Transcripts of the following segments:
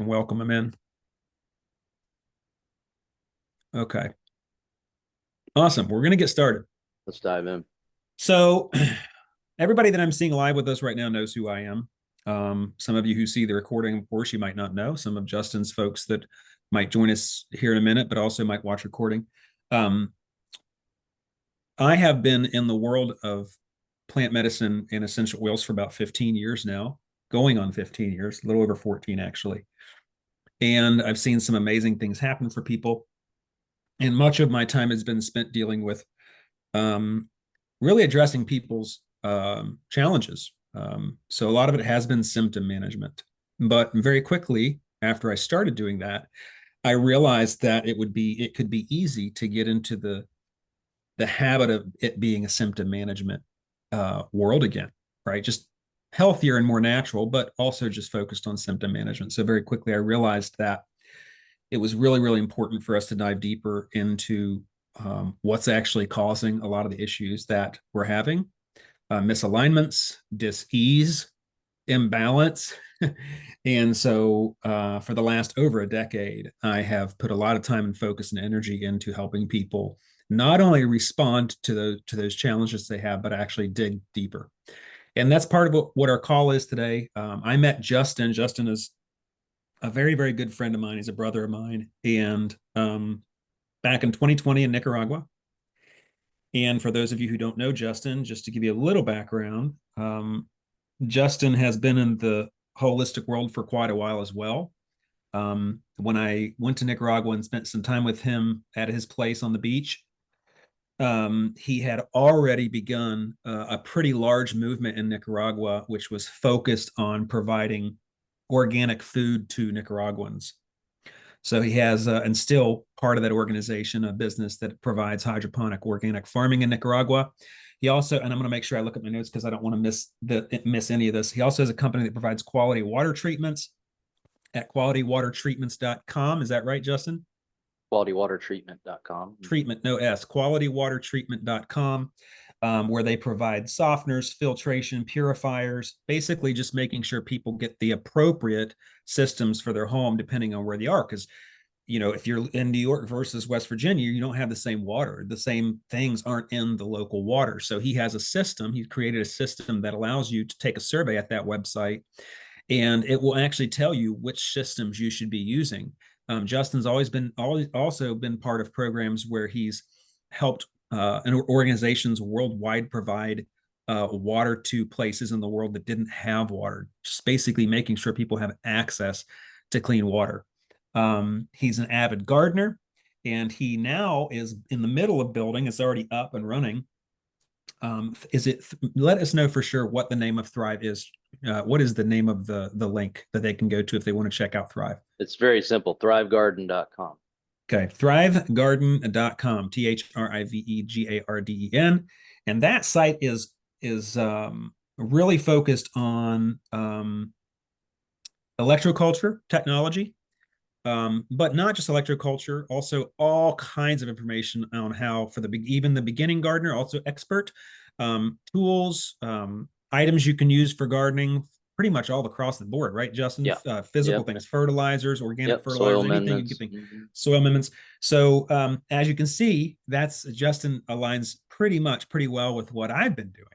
can welcome them in. Okay. Awesome. We're going to get started. Let's dive in. So, everybody that I'm seeing live with us right now knows who I am. Some of you who see the recording, of course, you might not know. Some of Justin's folks that might join us here in a minute, but also might watch recording. I have been in the world of plant medicine and essential oils for about 15 years now, going on 15 years, a little over 14, actually. And I've seen some amazing things happen for people. And much of my time has been spent dealing with um, really addressing people's challenges. So a lot of it has been symptom management. But very quickly after I started doing that, I realized that it could be easy to get into the habit of it being a symptom management world again, right? Just healthier and more natural, but also just focused on symptom management. So very quickly, I realized that it was really, really important for us to dive deeper into what's actually causing a lot of the issues that we're having, misalignments, dis-ease, imbalance. And so for the last over a decade, I have put a lot of time and focus and energy into helping people not only respond to those challenges they have, but actually dig deeper. And that's part of what our call is today. I met Justin. Justin is a very, very good friend of mine. He's a brother of mine. And back in 2020 in Nicaragua. And for those of you who don't know Justin, just to give you a little background, Justin has been in the holistic world for quite a while as well. When I went to Nicaragua and spent some time with him at his place on the beach, he had already begun a pretty large movement in Nicaragua, which was focused on providing organic food to Nicaraguans. So he has, and still part of that organization, a business that provides hydroponic organic farming in Nicaragua. He also, and I'm going to make sure I look at my notes because I don't want to miss any of this. He also has a company that provides quality water treatments at qualitywatertreatments.com. Is that right, Justin? Qualitywatertreatment.com. Treatment, no S, qualitywatertreatment.com, where they provide softeners, filtration, purifiers, basically just making sure people get the appropriate systems for their home, depending on where they are. Because, you know, if you're in New York versus West Virginia, you don't have the same water. The same things aren't in the local water. So he has a system. He's created a system that allows you to take a survey at that website, and it will actually tell you which systems you should be using. Justin's also been part of programs where he's helped organizations worldwide provide water to places in the world that didn't have water, just basically making sure people have access to clean water. He's an avid gardener, and he now is in the middle of building. It's already up and running. Let us know for sure what the name of Thrive is. What is the name of the link that they can go to if they want to check out Thrive? It's very simple. Thrivegarden.com. Okay, thrivegarden.com, THRIVEGARDEN. And that site is really focused on electroculture technology, but not just electroculture, also all kinds of information on how, for even the beginning gardener, also expert tools, items you can use for gardening, pretty much all across the board, right, Justin? Yeah. Physical Yep. things, fertilizers, organic Soil fertilizers, anything you can amendments. think, soil amendments. So as you can see, that's Justin aligns pretty well with what I've been doing.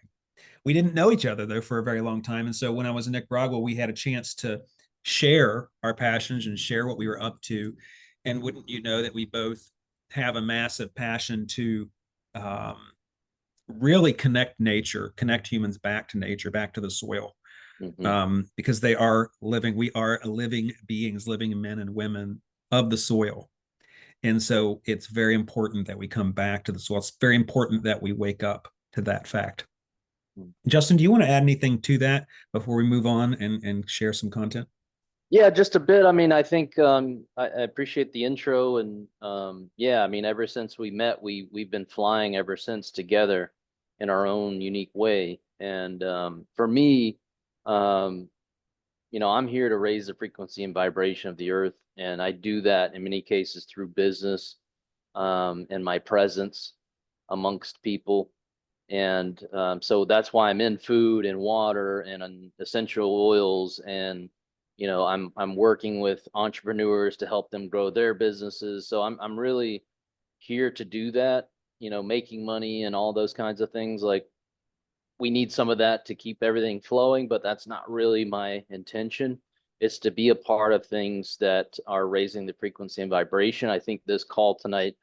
We didn't know each other though for a very long time, and so when I was in Nicaragua, we had a chance to share our passions and share what we were up to. And wouldn't you know that we both have a massive passion to um, really connect humans back to nature, back to the soil, because we are living beings, living men and women of the soil. And so it's very important that we come back to the soil. It's very important that we wake up to that fact. Justin, do you want to add anything to that before we move on and share some content? Yeah, just a bit. I mean, I think I appreciate the intro, and yeah, I mean, ever since we met, we've been flying ever since together in our own unique way. And for me, um, I'm here to raise the frequency and vibration of the earth, and I do that in many cases through business, and my presence amongst people. And so that's why I'm in food and water and essential oils and I'm working with entrepreneurs to help them grow their businesses. So I'm really here to do that, making money and all those kinds of things. Like, we need some of that to keep everything flowing, but that's not really my intention. It's to be a part of things that are raising the frequency and vibration. I think this call tonight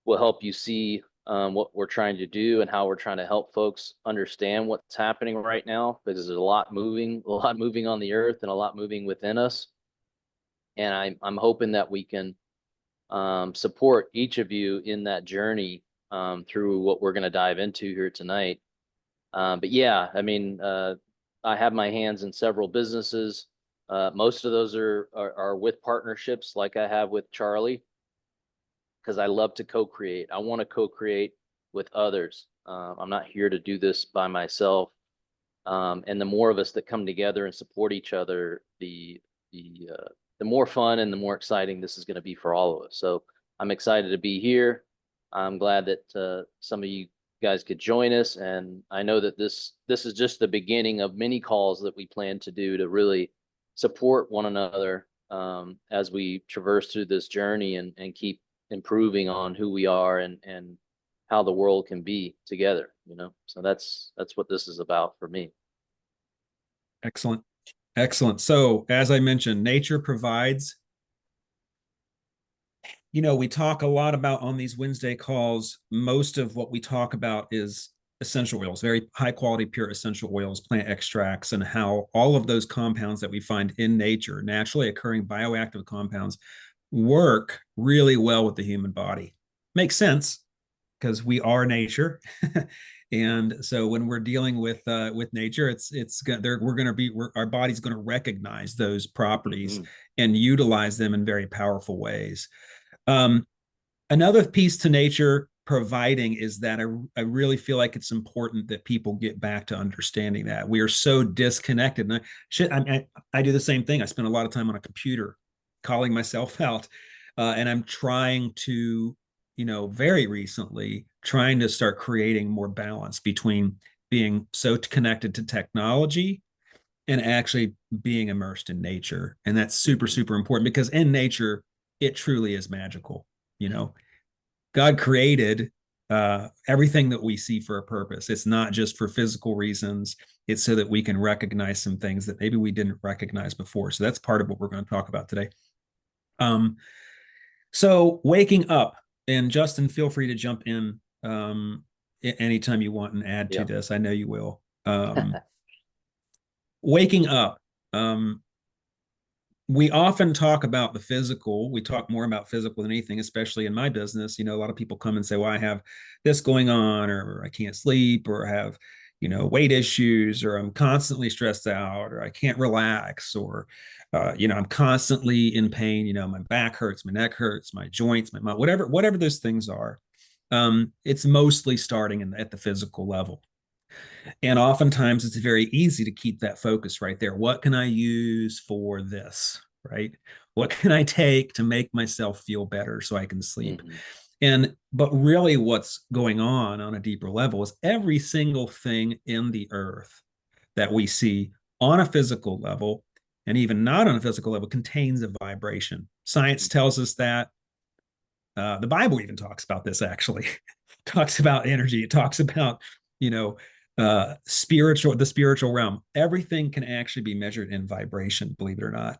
will help you see what we're trying to do and how we're trying to help folks understand what's happening right now, because there's a lot moving on the earth and a lot moving within us. And I'm hoping that we can support each of you in that journey through what we're going to dive into here tonight. But yeah, I mean, I have my hands in several businesses. Most of those are with partnerships, like I have with Charlie, because I love to co-create. I want to co-create with others. I'm not here to do this by myself. And the more of us that come together and support each other, the more fun and the more exciting this is going to be for all of us. So I'm excited to be here. I'm glad that some of you guys could join us, and I know that this is just the beginning of many calls that we plan to do to really support one another as we traverse through this journey and keep improving on who we are and how the world can be together. So that's what this is about for me. Excellent. Excellent. So, as I mentioned, nature provides. We talk a lot about on these Wednesday calls. Most of what we talk about is essential oils, very high quality, pure essential oils, plant extracts, and how all of those compounds that we find in nature, naturally occurring bioactive compounds, work really well with the human body. Makes sense because we are nature. And so when we're dealing with nature, our body's going to recognize those properties and utilize them in very powerful ways. Another piece to nature providing is that I really feel like it's important that people get back to understanding that we are so disconnected. And I do the same thing. I spend a lot of time on a computer calling myself out, and I'm trying to, very recently trying to start creating more balance between being so connected to technology and actually being immersed in nature. And that's super, super important because in nature, it truly is magical. God created everything that we see for a purpose. It's not just for physical reasons. It's so that we can recognize some things that maybe we didn't recognize before. So that's part of what we're going to talk about today. So waking up, and Justin, feel free to jump in anytime you want and add to this. I know you will. Waking up. We often talk about the physical. We talk more about physical than anything, especially in my business. A lot of people come and say, well, I have this going on, or I can't sleep, or I have, weight issues, or I'm constantly stressed out, or I can't relax, or, I'm constantly in pain. My back hurts, my neck hurts, my joints, my mind, whatever those things are. It's mostly starting at the physical level. And oftentimes it's very easy to keep that focus right there. What can I use for this, right? What can I take to make myself feel better so I can sleep? But really what's going on a deeper level is every single thing in the earth that we see on a physical level and even not on a physical level contains a vibration. Science tells us that. The Bible even talks about this, actually. Talks about energy. It talks about, the spiritual realm. Everything can actually be measured in vibration, believe it or not.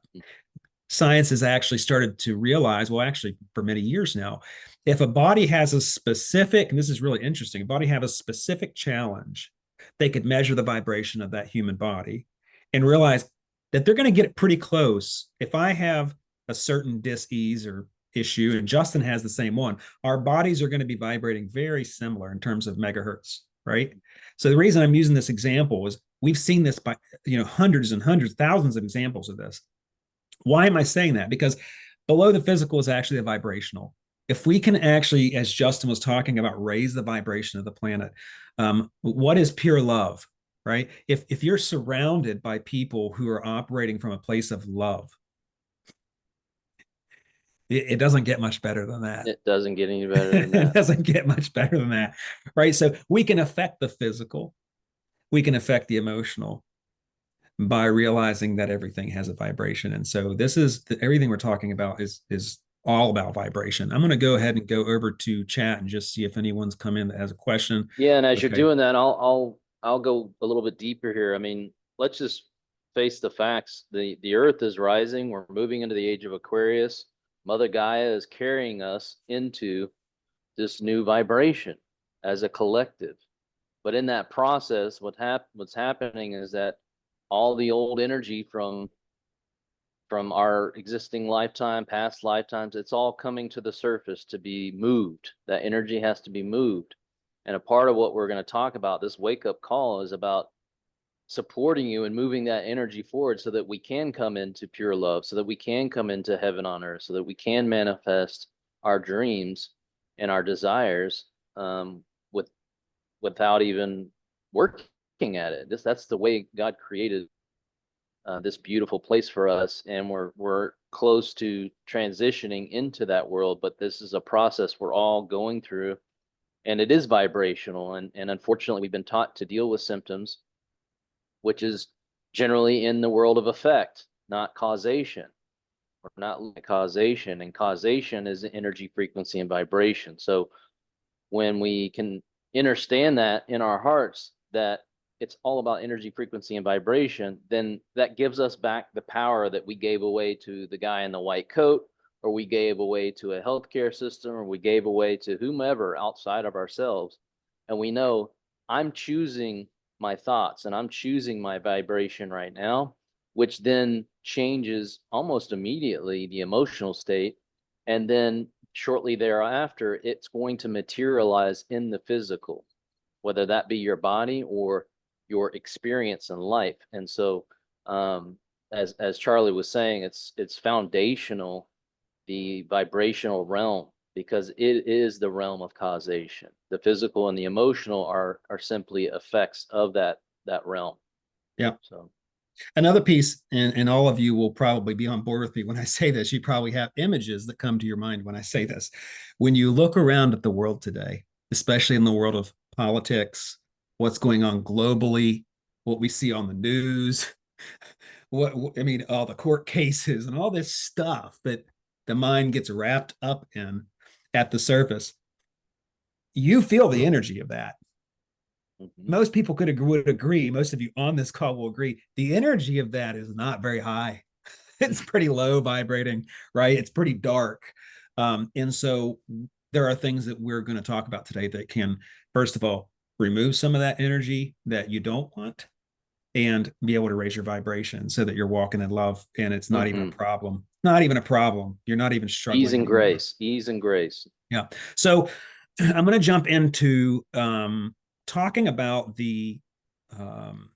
Science has actually started to realize, well, actually for many years now, if a body has a specific, and this is really interesting, a body have a specific challenge, they could measure the vibration of that human body and realize that they're going to get it pretty close. If I have a certain dis-ease or issue, and Justin has the same one, our bodies are going to be vibrating very similar in terms of megahertz, right? So the reason I'm using this example is we've seen this by, hundreds and hundreds, thousands of examples of this. Why am I saying that? Because below the physical is actually the vibrational. If we can actually, as Justin was talking about, raise the vibration of the planet, what is pure love, right? If you're surrounded by people who are operating from a place of love, it doesn't get much better than that. It doesn't get any better than that. It doesn't get much better than that, right? So we can affect the physical, we can affect the emotional, by realizing that everything has a vibration. And so this is everything we're talking about is all about vibration. I'm going to go ahead and go over to chat and just see if anyone's come in that has a question. Yeah, and as you're Okay. doing that, I'll go a little bit deeper here. I mean, let's just face the facts. The Earth is rising. We're moving into the age of Aquarius. Mother Gaia is carrying us into this new vibration as a collective. But in that process, what's happening is that all the old energy from our existing lifetime, past lifetimes, it's all coming to the surface to be moved. That energy has to be moved. And a part of what we're going to talk about, this wake up call, is about supporting you and moving that energy forward so that we can come into pure love, so that we can come into heaven on earth, so that we can manifest our dreams and our desires with without even working at it. That's the way God created this beautiful place for us, and we're close to transitioning into that world. But this is a process we're all going through, and it is vibrational. And unfortunately, we've been taught to deal with symptoms, which is generally in the world of effect, not causation. Or not causation, and causation is energy, frequency, and vibration. So when we can understand that in our hearts, that it's all about energy, frequency, and vibration, then that gives us back the power that we gave away to the guy in the white coat, or we gave away to a healthcare system, or we gave away to whomever outside of ourselves. And we know I'm choosing my thoughts and I'm choosing my vibration right now, which then changes almost immediately the emotional state. And then shortly thereafter, it's going to materialize in the physical, whether that be your body or your experience in life. And so, as Charlie was saying, it's foundational, the vibrational realm, because it is the realm of causation. The physical and the emotional are simply effects of that realm. Yeah. So, Another piece, and all of you will probably be on board with me when I say this, you probably have images that come to your mind when I say this. When you look around at the world today, especially in the world of politics, what's going on globally, what we see on the news, what I mean, all the court cases and all this stuff that the mind gets wrapped up in at the surface, you feel the energy of that. mhm. Most people would agree, most of you on this call will agree, the energy of that is not very high. It's pretty low vibrating, right? It's pretty dark. And so there are things that we're going to talk about today that can, first of all, remove some of that energy that you don't want and be able to raise your vibration so that you're walking in love and it's not even a Mhm. problem. Not even a problem. You're not even Ease struggling and anymore. grace, ease and grace. Yeah. So I'm going to jump into talking about the um,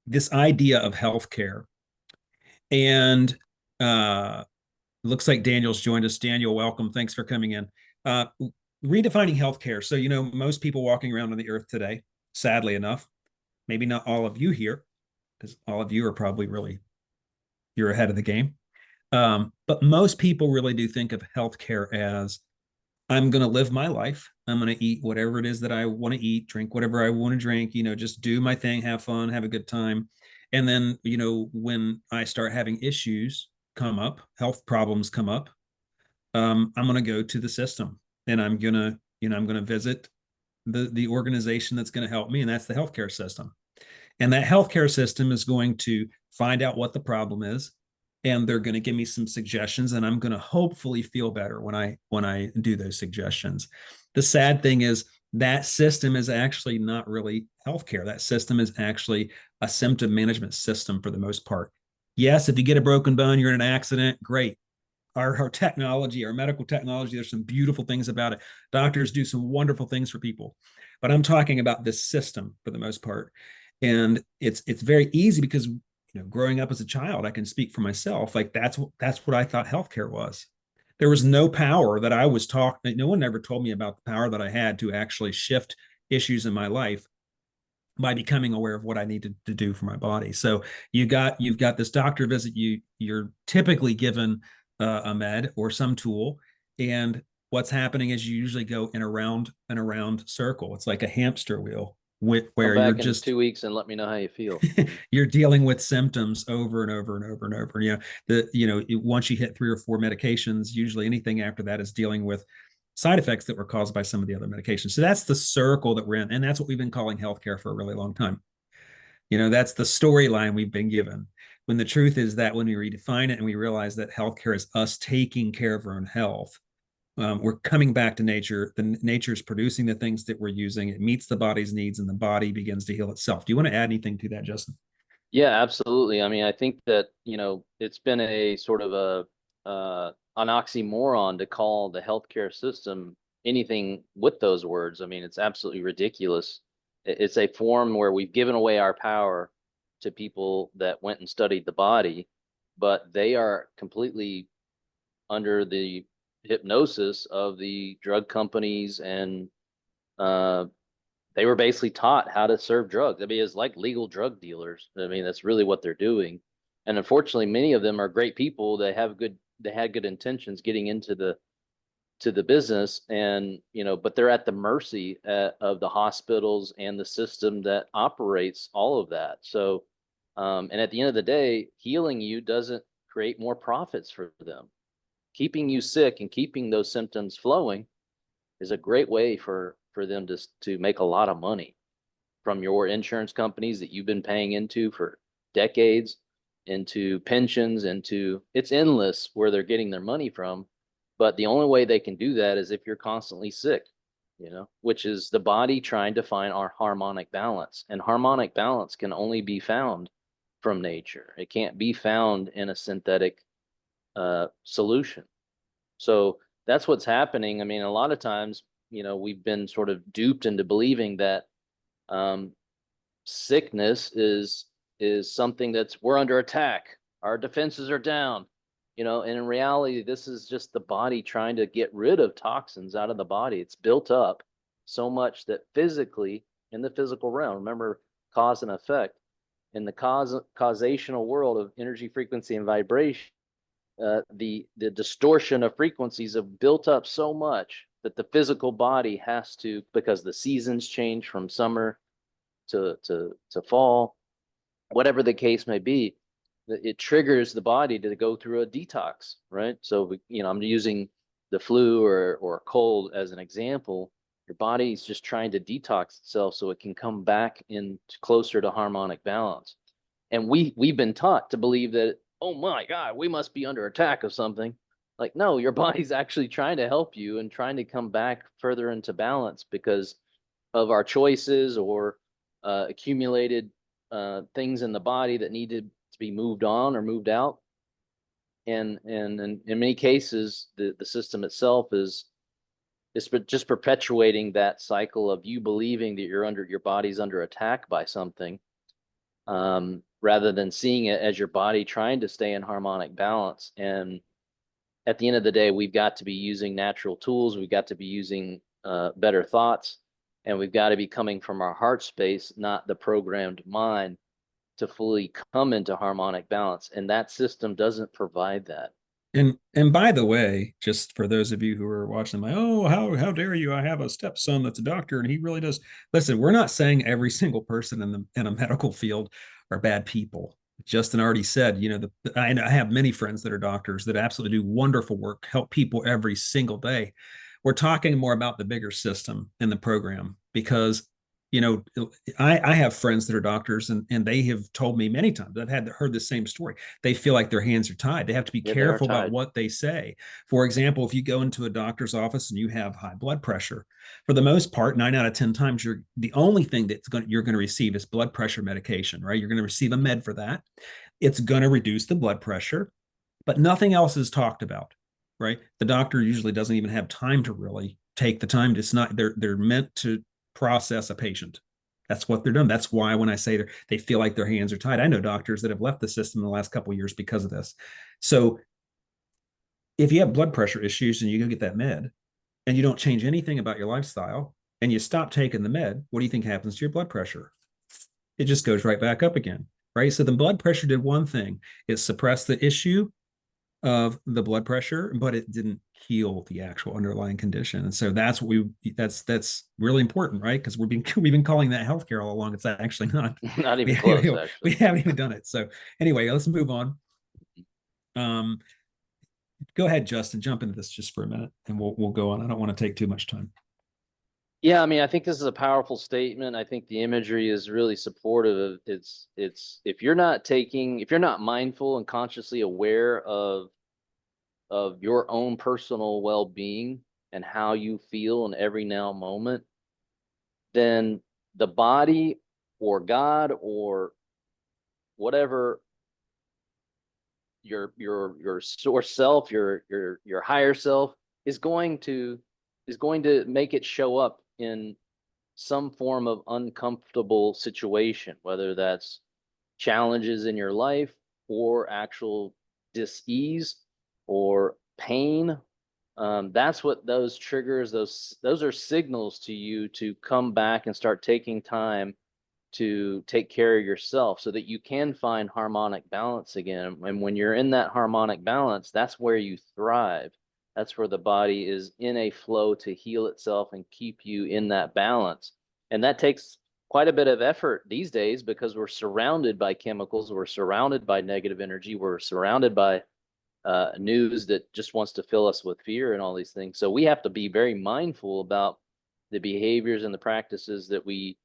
this idea of healthcare. And looks like Daniel's joined us. Daniel, welcome. Thanks for coming in. Uh, Redefining healthcare. So, most people walking around on the earth today, sadly enough, maybe not all of you here, because all of you are probably you're ahead of the game. But most people really do think of healthcare as I'm going to live my life. I'm going to eat whatever it is that I want to eat, drink whatever I want to drink, just do my thing, have fun, have a good time. And then, when I start having issues come up, health problems come up, I'm going to go to the system and I'm going to visit the organization that's going to help me. And that's the healthcare system. And that healthcare system is going to find out what the problem is, and they're going to give me some suggestions, and I'm going to hopefully feel better when I do those suggestions. The sad thing is that system is actually not really healthcare. That system is actually a symptom management system for the most part. Yes, if you get a broken bone, you're in an accident, great. Our technology, our medical technology, there's some beautiful things about it. Doctors do some wonderful things for people, but I'm talking about this system for the most part. And it's very easy because growing up as a child, I can speak for myself. Like that's what I thought healthcare was. There was no power that I was taught. No one ever told me about the power that I had to actually shift issues in my life by becoming aware of what I needed to do for my body. So you've got this doctor visit. You're typically given a med or some tool, and what's happening is you usually go in a round and around circle. It's like a hamster wheel. Come where you're back in just 2 weeks and let me know how you feel. Mhm. you're dealing with symptoms over and over and over and over. Once you hit 3 or 4 medications, usually anything after that is dealing with side effects that were caused by some of the other medications. So that's the circle that we're in, and that's what we've been calling healthcare for a really long time. That's the storyline we've been given. When the truth is that when we redefine it and we realize that healthcare is us taking care of our own health, we're coming back to nature. The nature's producing the things that we're using. It meets the body's needs, and the body begins to heal itself. Do you want to add anything to that, Justin? Yeah, absolutely. I mean, I think that, it's been a sort of an oxymoron to call the healthcare system anything with those words. I mean, it's absolutely ridiculous. It's a form where we've given away our power to people that went and studied the body, but they are completely under the hypnosis of the drug companies, and uh, they were basically taught how to serve drugs. I mean, it's like legal drug dealers. I mean, that's really what they're doing. And unfortunately, many of them are great people. They had good intentions getting into the business, and but they're at the mercy of the hospitals and the system that operates all of that. So, and at the end of the day, healing you doesn't create more profits for them. Keeping you sick and keeping those symptoms flowing is a great way for them to make a lot of money from your insurance companies that you've been paying into for decades, into pensions, into it's endless where they're getting their money from. But the only way they can do that is if you're constantly sick, which is the body trying to find our harmonic balance. And harmonic balance can only be found from nature. It can't be found in a synthetic solution. So that's what's happening. I mean, a lot of times, we've been sort of duped into believing that um, sickness is something that's we're under attack. Our defenses are down, and in reality, this is just the body trying to get rid of toxins out of the body. It's built up so much that physically, in the physical realm, remember cause and effect, in the causational world of energy, frequency, and vibration, the distortion of frequencies have built up so much that the physical body has to, because the seasons change from summer to fall, whatever the case may be, it triggers the body to go through a detox, right? So I'm using the flu or a cold as an example. Your body's just trying to detox itself so it can come back in closer to harmonic balance. And we've been taught to believe that, oh my God, we must be under attack of something. Like, no, your body's actually trying to help you and trying to come back further into balance because of our choices or accumulated things in the body that needed to be moved on or moved out. And in many cases, the system itself is just perpetuating that cycle of you believing that your body's under attack by something, rather than seeing it as your body trying to stay in harmonic balance. And at the end of the day, we've got to be using natural tools. We've got to be using better thoughts, and we've got to be coming from our heart space, not the programmed mind, to fully come into harmonic balance. And that system doesn't provide that. And by the way, just for those of you who are watching, how dare you? I have a stepson that's a doctor, and he really does. Listen, we're not saying every single person in a medical field are bad people. Justin already said, I have many friends that are doctors that absolutely do wonderful work, help people every single day. We're talking more about the bigger system in the program because you know, I have friends that are doctors, and they have told me many times, I've heard the same story. They feel like their hands are tied. They have to be Yeah, they are careful about tied. what they say. For example, if you go into a doctor's office and you have high blood pressure, for the most part, 9 out of 10 times, the only thing you're going to receive is blood pressure medication, right? You're going to receive a med for that. It's going to reduce the blood pressure, but nothing else is talked about, right? The doctor usually doesn't even have time to really take the time to. It's not they're meant to process a patient. That's what they're doing. That's why when I say they feel like their hands are tied, I know doctors that have left the system in the last couple of years because of this. So if you have blood pressure issues and you go get that med and you don't change anything about your lifestyle and you stop taking the med, what do you think happens to your blood pressure? It just goes right back up again, right? So the blood pressure did one thing: it suppressed the issue, of the blood pressure, but it didn't heal the actual underlying condition. And so that's what that's really important, right? Because we've been calling that healthcare all along. It's actually not. Not even We close, we actually. haven't even done it. So anyway, let's move on. Um, Go ahead, Justin. Jump into this just for a minute, and we'll go on. I don't want to take too much time. Yeah, I mean, I think this is a powerful statement. I think the imagery is really supportive of it's if you're not taking, if you're not mindful and consciously aware of your own personal well-being and how you feel in every now moment, then the body or God or whatever your source self, your higher self is going to make it show up in some form of uncomfortable situation, whether that's challenges in your life or actual dis-ease or pain. That's what those triggers, those are signals to you to come back and start taking time to take care of yourself so that you can find harmonic balance again. And when you're in that harmonic balance, that's where you thrive. That's where the body is in a flow to heal itself and keep you in that balance. And that takes quite a bit of effort these days because we're surrounded by chemicals, we're surrounded by negative energy, we're surrounded by news that just wants to fill us with fear and all these things. So we have to be very mindful about the behaviors and the practices that we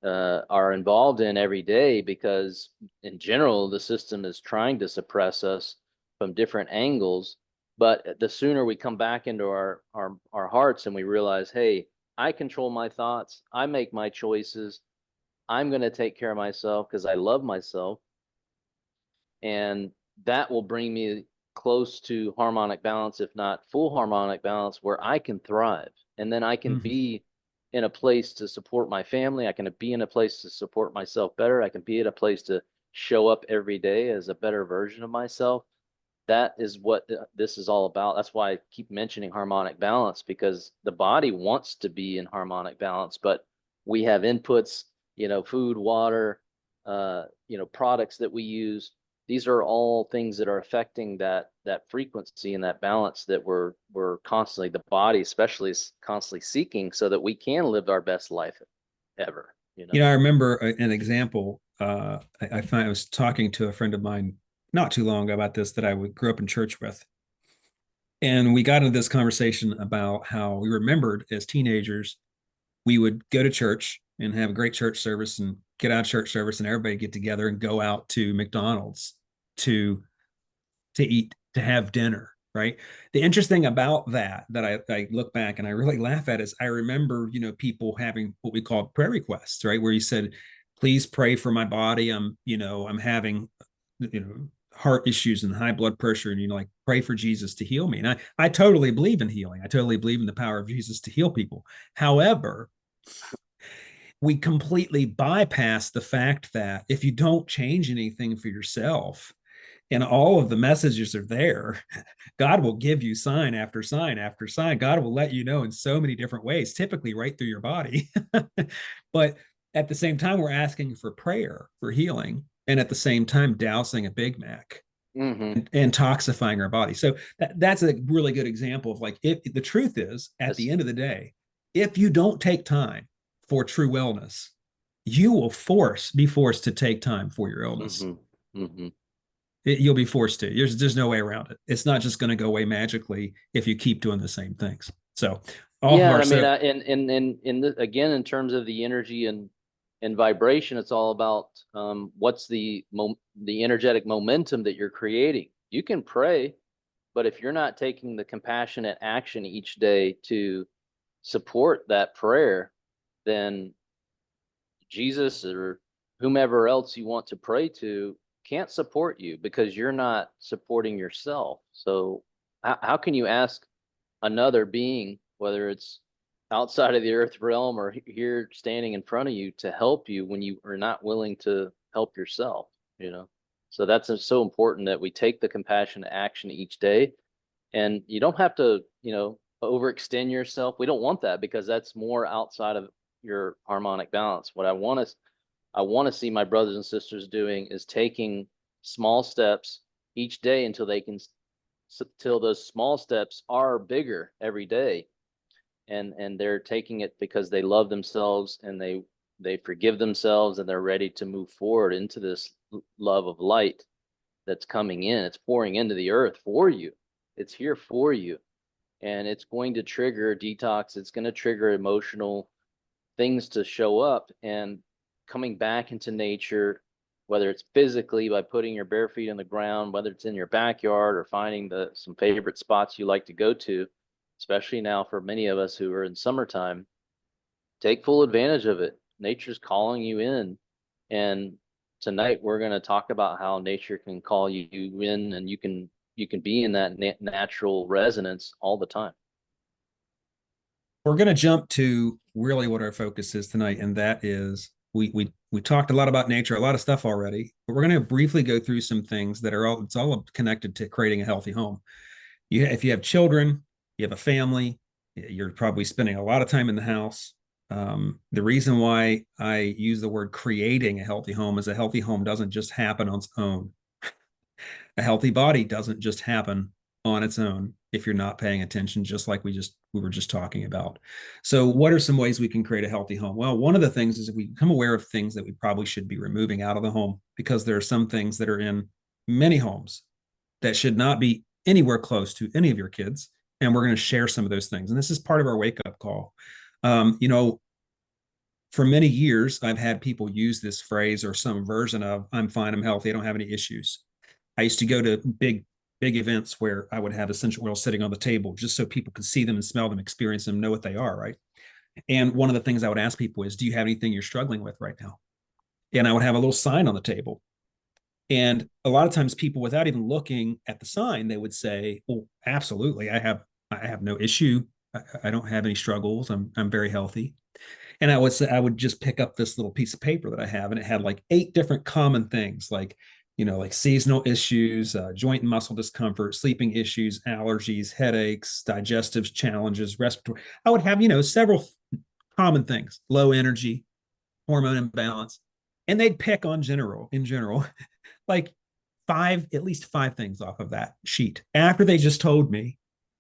are involved in every day, because in general the system is trying to suppress us from different angles. But the sooner we come back into our hearts and we realize, hey, I control my thoughts, I make my choices, I'm going to take care of myself because I love myself, and that will bring me close to harmonic balance, if not full harmonic balance, where I can thrive. And then I can Mhm. be in a place to support my family. I can be in a place to support myself better. I can be in a place to show up every day as a better version of myself. That is what this is all about. That's why I keep mentioning harmonic balance, because the body wants to be in harmonic balance, but we have inputs, food, water, products that we use. These are all things that are affecting that frequency and that balance that we're constantly, the body especially, is constantly seeking so that we can live our best life ever. I remember an example. I find I was talking to a friend of mine not too long ago about this that I grew up in church with, and we got into this conversation about how we remembered as teenagers we would go to church and have a great church service and get out of church service and everybody get together and go out to McDonald's to eat, to have dinner, right? The interesting about that I look back and I really laugh at is I remember, people having what we call prayer requests, right? Where you said, please pray for my body. I'm having, heart issues and high blood pressure, and like pray for Jesus to heal me. And I totally believe in healing. I totally believe in the power of Jesus to heal people. However, we completely bypass the fact that if you don't change anything for yourself, and all of the messages are there, God will give you sign after sign after sign. God will let you know in so many different ways, typically right through your body. But at the same time, we're asking for prayer for healing, and at the same time, dousing a Big Mac Mm-hmm. and toxifying our body. So that's a really good example of like, if the truth is, at the That's end of the day, if you don't take time for true wellness, you will be forced to take time for your illness. mm-hmm. Mm-hmm. You'll be forced to. There's no way around it. It's not just going to go away magically if you keep doing the same things. So all Yeah, and I hearts. mean, So again, in terms of the energy and vibration, it's all about what's the energetic momentum that you're creating. You can pray, but if you're not taking the compassionate action each day to support that prayer, then Jesus or whomever else you want to pray to can't support you because you're not supporting yourself. So how can you ask another being, whether it's outside of the earth realm or here standing in front of you, to help you when you are not willing to help yourself, you know? So that's so important that we take the compassionate action each day. And you don't have to, overextend yourself. We don't want that because that's more outside of your harmonic balance. What I want to see my brothers and sisters doing is taking small steps each day until they can till those small steps are bigger every day. And they're taking it because they love themselves, and they forgive themselves, and they're ready to move forward into this love of light that's coming in. It's pouring into the earth for you. It's here for you. And it's going to trigger detox. It's going to trigger emotional things to show up, and coming back into nature, whether it's physically by putting your bare feet on the ground, whether it's in your backyard or finding some favorite spots you like to go to, especially now for many of us who are in summertime, take full advantage of it. Nature's calling you in. And tonight we're going to talk about how nature can call you in, and you can be in that natural resonance all the time. We're going to jump to really what our focus is tonight, and that is we talked a lot about nature, a lot of stuff already, but we're going to briefly go through some things that are it's all connected to creating a healthy home. If you have children, you have a family, you're probably spending a lot of time in the house. The reason why I use the word creating a healthy home is a healthy home doesn't just happen on its own. A healthy body doesn't just happen on its own if you're not paying attention, just like we were just talking about. So what are some ways we can create a healthy home? Well, one of the things is we become aware of things that we probably should be removing out of the home, because there are some things that are in many homes that should not be anywhere close to any of your kids. And we're going to share some of those things. And this is part of our wake up call. For many years, I've had people use this phrase or some version of, I'm fine, I'm healthy, I don't have any issues. I used to go to big events where I would have essential oils sitting on the table just so people could see them and smell them, experience them, know what they are, right? And one of the things I would ask people is, do you have anything you're struggling with right now? And I would have a little sign on the table. And a lot of times people, without even looking at the sign, they would say, well, absolutely, I have no issue. I don't have any struggles. I'm very healthy. And I would just pick up this little piece of paper that I have, and it had like 8 different common things, like, like seasonal issues, joint and muscle discomfort, sleeping issues, allergies, headaches, digestive challenges, respiratory. I would have, several common things, low energy, hormone imbalance, and they'd pick on in general, like at least 5 things off of that sheet after they just told me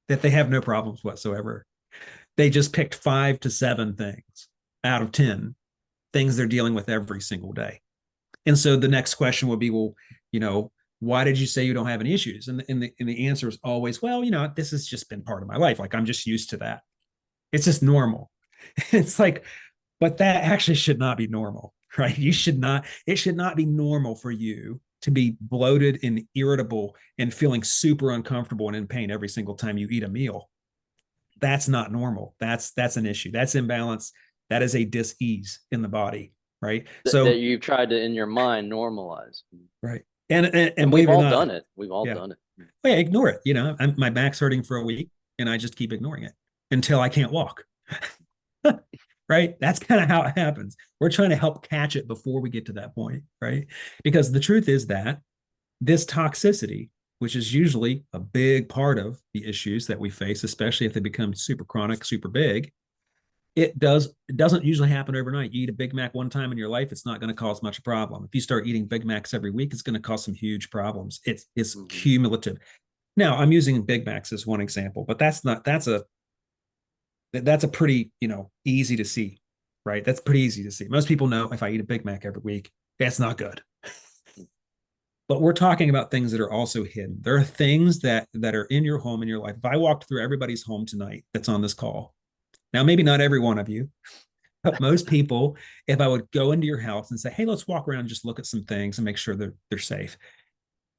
that they have no problems whatsoever. They just picked 5 to 7 things out of 10 things they're dealing with every single day. And so the next question would be, well, why did you say you don't have any issues? And the answer is always, well, this has just been part of my life. Like, I'm just used to that. It's just normal. It's like, but that actually should not be normal, right? It should not be normal for you to be bloated and irritable and feeling super uncomfortable and in pain every single time you eat a meal. That's not normal. That's an issue. That's imbalance. That is a dis-ease in the body, right? That you've tried to, in your mind, normalize. Right. And we've believe it or all not, done it. We've all yeah, done it. well, yeah, ignore it. My back's hurting for a week, and I just keep ignoring it until I can't walk. Right? That's kind of how it happens. We're trying to help catch it before we get to that point, right? Because the truth is that this toxicity, which is usually a big part of the issues that we face, especially if they become super chronic, super big, it doesn't usually happen overnight. You eat a Big Mac one time in your life, it's not going to cause much problem. If you start eating Big Macs every week, it's going to cause some huge problems. It's cumulative. Now, I'm using Big Macs as one example, but that's a pretty, easy to see, right? That's pretty easy to see. Most people know if I eat a Big Mac every week, that's not good. But we're talking about things that are also hidden. There are things that are in your home, in your life. If I walked through everybody's home tonight that's on this call, now maybe not every one of you, but most people, if I would go into your house and say, hey, let's walk around and just look at some things and make sure they're safe,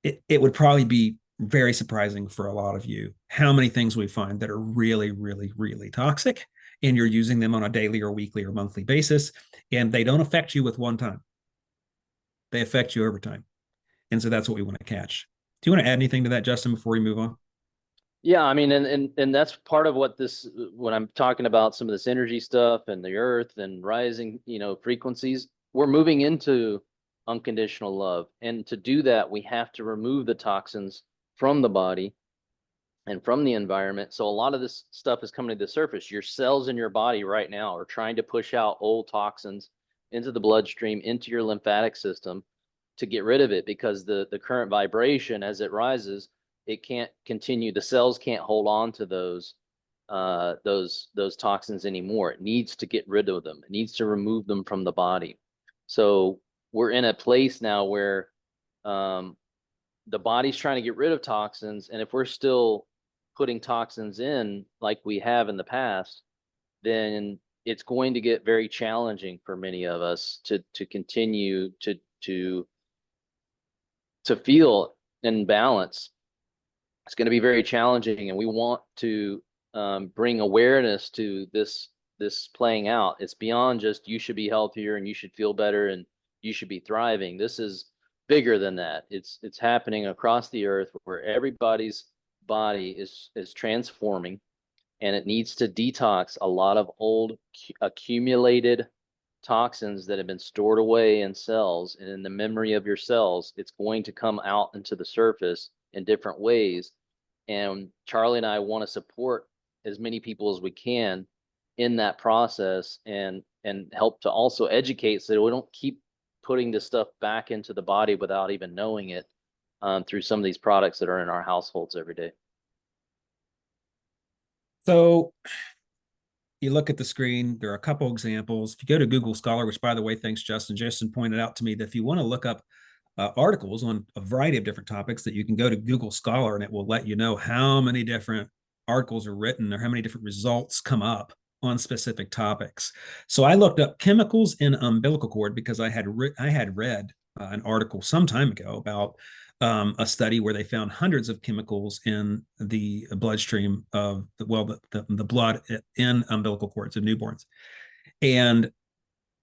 it would probably be very surprising for a lot of you how many things we find that are really, really, really toxic, and you're using them on a daily or weekly or monthly basis, and they don't affect you with one time. They affect you over time. And so that's what we want to catch. Do you want to add anything to that, Justin, before we move on? Yeah, I mean, and that's part of what when I'm talking about some of this energy stuff and the earth and rising, frequencies, we're moving into unconditional love. And to do that, we have to remove the toxins from the body and from the environment. So a lot of this stuff is coming to the surface. Your cells in your body right now are trying to push out old toxins into the bloodstream, into your lymphatic system, to get rid of it, because the current vibration as it rises it can't continue. The cells can't hold on to those toxins anymore. It needs to get rid of them. It needs to remove them from the body. So we're in a place now where the body's trying to get rid of toxins, and if we're still putting toxins in like we have in the past, then it's going to get very challenging for many of us to continue to feel in balance. It's going to be very challenging, and we want to bring awareness to this playing out. It's beyond just you should be healthier and you should feel better and you should be thriving. This is bigger than that. It's happening across the earth where everybody's body is transforming, and it needs to detox a lot of old accumulated toxins that have been stored away in cells and in the memory of your cells. It's going to come out into the surface in different ways. And Charlie and I want to support as many people as we can in that process, and help to also educate so that we don't keep putting this stuff back into the body without even knowing it, through some of these products that are in our households every day. So you look at the screen, there are a couple examples. If you go to Google Scholar, which by the way, thanks, Justin. Justin pointed out to me that if you want to look up articles on a variety of different topics, that you can go to Google Scholar and it will let you know how many different articles are written or how many different results come up on specific topics. So I looked up chemicals in umbilical cord because I had read an article some time ago about a study where they found hundreds of chemicals in the bloodstream of the blood in umbilical cords of newborns. And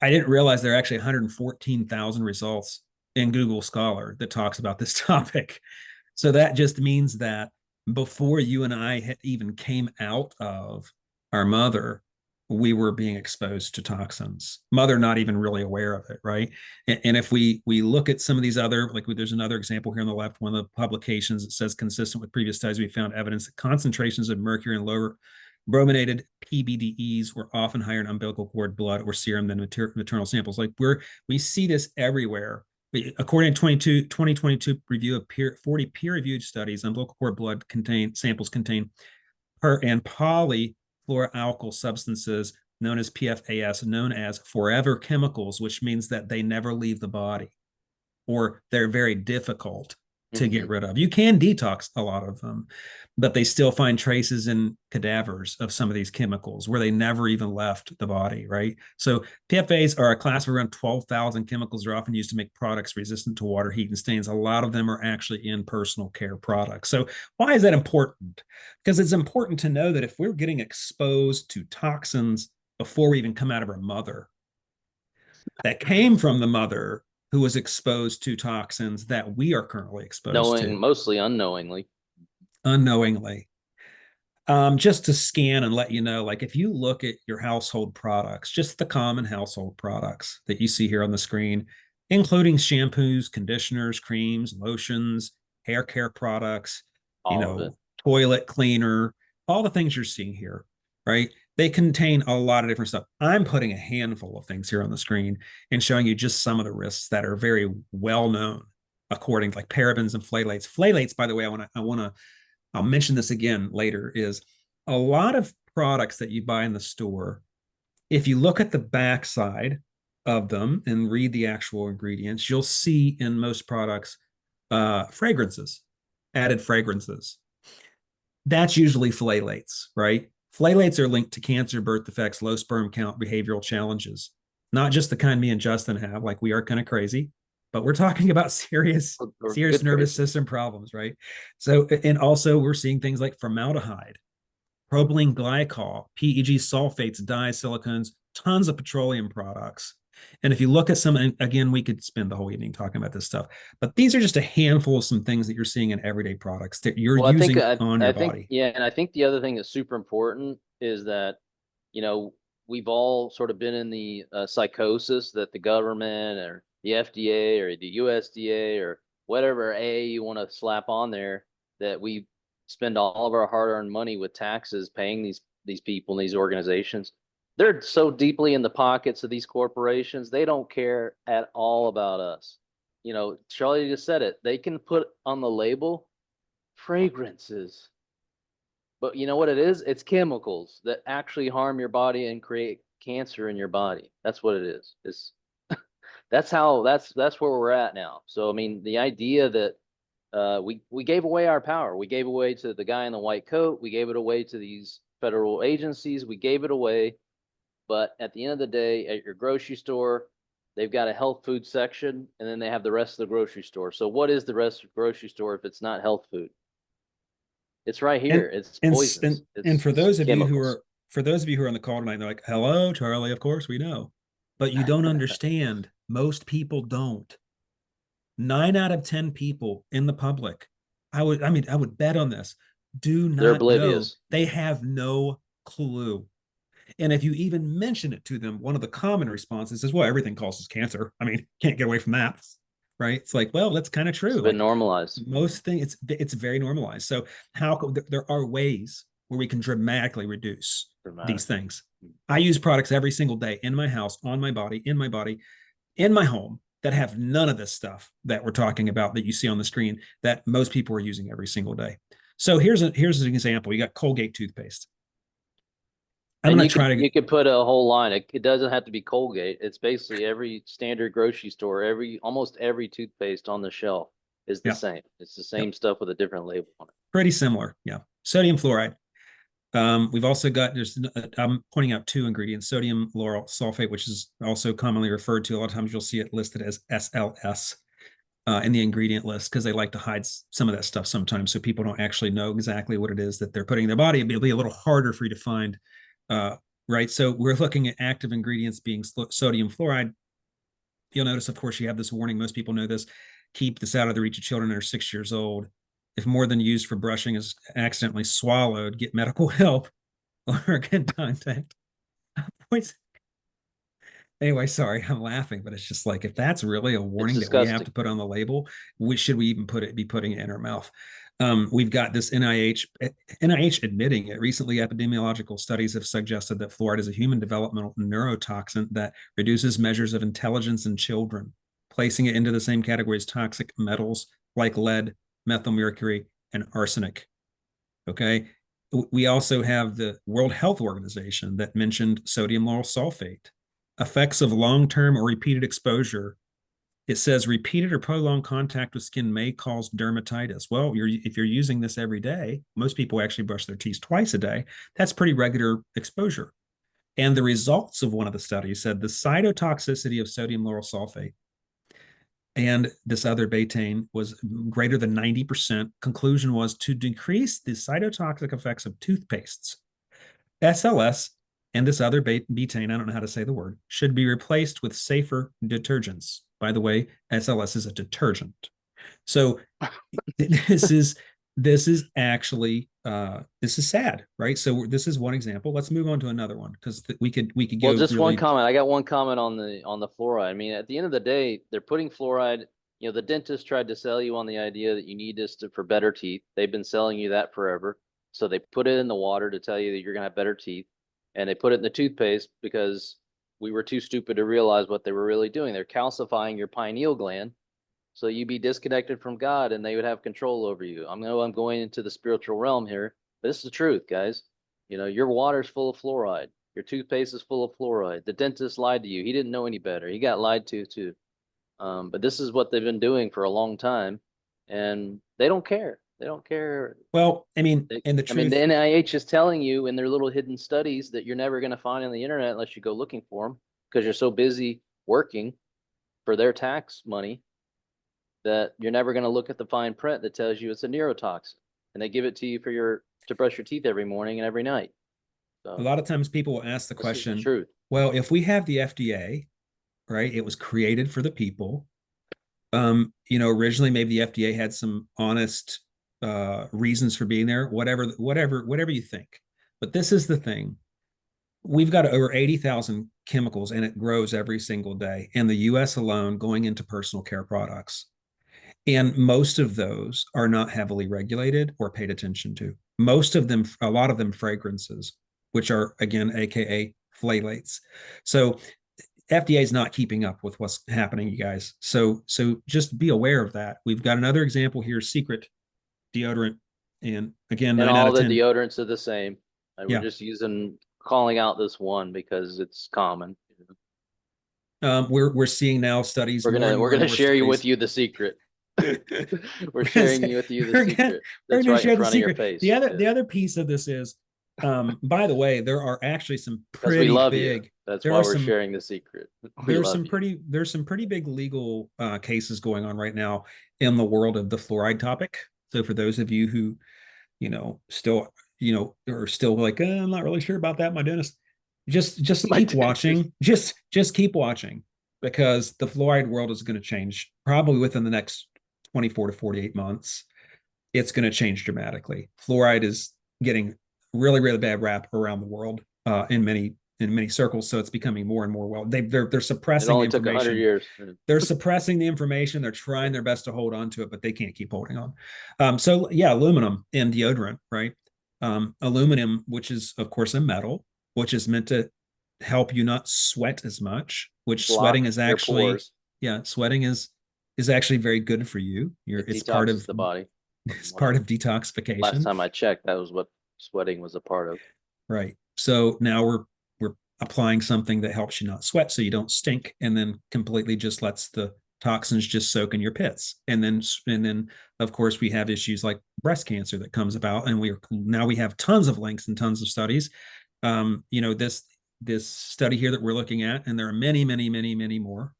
I didn't realize there are actually 114,000 results in Google Scholar that talks about this topic. So that just means that before you and I had even came out of our mother, we were being exposed to toxins. Mother not even really aware of it, right? And if we look at some of these other, like there's another example here on the left, one of the publications that says, consistent with previous studies, we found evidence that concentrations of mercury and lower brominated PBDEs were often higher in umbilical cord blood or serum than maternal samples. Like we see this everywhere. According to 2022 review of 40 peer-reviewed studies, umbilical cord blood samples contain per and polyfluoroalkyl substances known as PFAS, known as forever chemicals, which means that they never leave the body, or they're very difficult to get rid of. You can detox a lot of them, but they still find traces in cadavers of some of these chemicals where they never even left the body, right? So PFAs are a class of around 12,000 chemicals that are often used to make products resistant to water, heat, and stains. A lot of them are actually in personal care products. So why is that important? Because it's important to know that if we're getting exposed to toxins before we even come out of our mother, that came from the mother who was exposed to toxins that we are currently exposed to. Mostly unknowingly. Just to scan and let you know, like if you look at your household products, just the common household products that you see here on the screen, including shampoos, conditioners, creams, lotions, hair care products, toilet cleaner, all the things you're seeing here, right? They contain a lot of different stuff. I'm putting a handful of things here on the screen and showing you just some of the risks that are very well known, according to like parabens and phthalates. Phthalates, by the way, I'll mention this again later, is a lot of products that you buy in the store. If you look at the backside of them and read the actual ingredients, you'll see in most products fragrances, added fragrances. That's usually phthalates, right? Phthalates are linked to cancer, birth defects, low sperm count, behavioral challenges. Not just the kind me and Justin have, like we are kind of crazy, but we're talking about serious nervous system problems, right? So, and also we're seeing things like formaldehyde, propylene glycol, PEG sulfates, dyes, silicones, tons of petroleum products. And if you look at some, again, we could spend the whole evening talking about this stuff, but these are just a handful of some things that you're seeing in everyday products that you're using on your body. Yeah, and I think the other thing that's super important is that, we've all sort of been in the psychosis that the government or the FDA or the USDA or whatever A you want to slap on there, that we spend all of our hard-earned money with taxes paying these people and these organizations. They're so deeply in the pockets of these corporations, they don't care at all about us. Charlie just said it. They can put on the label fragrances. But you know what it is? It's chemicals that actually harm your body and create cancer in your body. That's what it is. It's that's where we're at now. So I mean, the idea that we gave away our power. We gave away to the guy in the white coat. We gave it away to these federal agencies. We gave it away. But at the end of the day, at your grocery store, they've got a health food section, and then they have the rest of the grocery store. So what is the rest of the grocery store if it's not health food? It's right And here. It's and poisons. and for It's those of you who chemicals. are for those of you who are on the call tonight, they're like, "Hello, Charlie. Of course we know," but you don't understand. Most people don't. 9 out of 10 people in the public, I would bet on this, do They're not know. oblivious. They have no clue. And if you even mention it to them, one of the common responses is, well, everything causes cancer. I mean, can't get away from that. Right. It's like, well, that's kind of true. It's been Like normalized. most things, it's very normalized. So there are ways where we can dramatically reduce these Dramatically. things. I use products every single day in my house, on my body, in my home that have none of this stuff that we're talking about that you see on the screen that most people are using every single day. So here's an example. You got Colgate toothpaste. I'm And going to try to. you could put a whole line. It doesn't have to be Colgate. It's basically every standard grocery store, almost every toothpaste on the shelf is the Yeah. same. It's the Yep. same stuff with a different label on it. Pretty similar. Yeah. Sodium fluoride. We've also got, I'm pointing out two ingredients: sodium lauryl sulfate, which is also commonly referred to. A lot of times you'll see it listed as SLS in the ingredient list because they like to hide some of that stuff sometimes, so people don't actually know exactly what it is that they're putting in their body. It'll be a little harder for you to find, right? So we're looking at active ingredients being sodium fluoride. You'll notice, of course, you have this warning. Most people know this. Keep this out of the reach of children under 6 years old. If more than used for brushing is accidentally swallowed, get medical help or get contact. Anyway, sorry, I'm laughing, but it's just like if that's really a It's warning that we have disgusting. to put on the label, should we even be putting it in our mouth? We've got this NIH admitting it. Recently, epidemiological studies have suggested that fluoride is a human developmental neurotoxin that reduces measures of intelligence in children, placing it into the same category as toxic metals like lead, methylmercury, and arsenic. Okay. We also have the World Health Organization that mentioned sodium lauryl sulfate. Effects of long-term or repeated exposure. It says repeated or prolonged contact with skin may cause dermatitis. Well, if you're using this every day, most people actually brush their teeth twice a day. That's pretty regular exposure. And the results of one of the studies said the cytotoxicity of sodium lauryl sulfate and this other betaine was greater than 90%. Conclusion was to decrease the cytotoxic effects of toothpastes. SLS and this other betaine, I don't know how to say the word, should be replaced with safer detergents. By the way, SLS is a detergent. So this is this is sad, right? So this is one example. Let's move on to another one because we could Well, go just one really. comment. I got one comment on the fluoride. I mean, at the end of the day, they're putting fluoride. You know, the dentist tried to sell you on the idea that you need this for better teeth. They've been selling you that forever. So they put it in the water to tell you that you're gonna have better teeth, and they put it in the toothpaste because we were too stupid to realize what they were really doing. They're calcifying your pineal gland, so you'd be disconnected from God, and they would have control over you. I know I'm going into the spiritual realm here, but this is the truth, guys. You know, your water's full of fluoride. Your toothpaste is full of fluoride. The dentist lied to you. He didn't know any better. He got lied to too. But this is what they've been doing for a long time, and they don't care. They don't care. Well, I mean, and the I mean, the truth. NIH is telling you in their little hidden studies that you're never going to find on the internet unless you go looking for them because you're so busy working for their tax money that you're never going to look at the fine print that tells you it's a neurotoxin, and they give it to you to brush your teeth every morning and every night. A So lot of times people will ask the this is the question, truth. well, if we have the FDA, right, it was created for the people. Originally maybe the FDA had some honest reasons for being there, whatever you think. But this is the thing. We've got over 80,000 chemicals and it grows every single day in the US alone going into personal care products. And most of those are not heavily regulated or paid attention to. Most of them, a lot of them fragrances, which are again, AKA phthalates. So FDA is not keeping up with what's happening, you guys. So just be aware of that. We've got another example here, secret deodorant And again, And 9 out all of the 10. deodorants are the same. And we're Yeah. just calling out this one because it's common. We're seeing now studies, We're more and gonna we're more and gonna more share you with studies. you the secret. We're We're gonna sharing say, you with you the we're gonna secret we're that's gonna right in share the front of your secret. The face. other Yeah. the other piece of this is, by the way, there are actually some Because we pretty love you. big. That's There why are we're some sharing the secret. We love you. there's some pretty big legal cases going on right now in the world of the fluoride topic. So for those of you who, still, are still like, I'm not really sure about that, my dentist. Just My keep dentist. watching. Just keep watching, because the fluoride world is going to change probably within the next 24 to 48 months. It's going to change dramatically. Fluoride is getting really, really bad rap around the world, in many circles. So it's becoming more and more they're It suppressing the only took 100 information. years. They're suppressing the information. They're trying their best to hold on to it, but they can't keep holding on. So yeah, aluminum in deodorant, right? Aluminum, which is of course a metal, which is meant to help you not sweat as much. Which sweating Block is your actually, pores. yeah, sweating is actually very good for you. It It's part detoxes of the body. it's What part I of last detoxification, time I checked, that was what sweating was a part of. right? So now we're applying something that helps you not sweat, so you don't stink, and then completely just lets the toxins just soak in your pits. And then of course we have issues like breast cancer that comes about, and we have tons of links and tons of studies. This study here that we're looking at, and there are many, many, many, many more.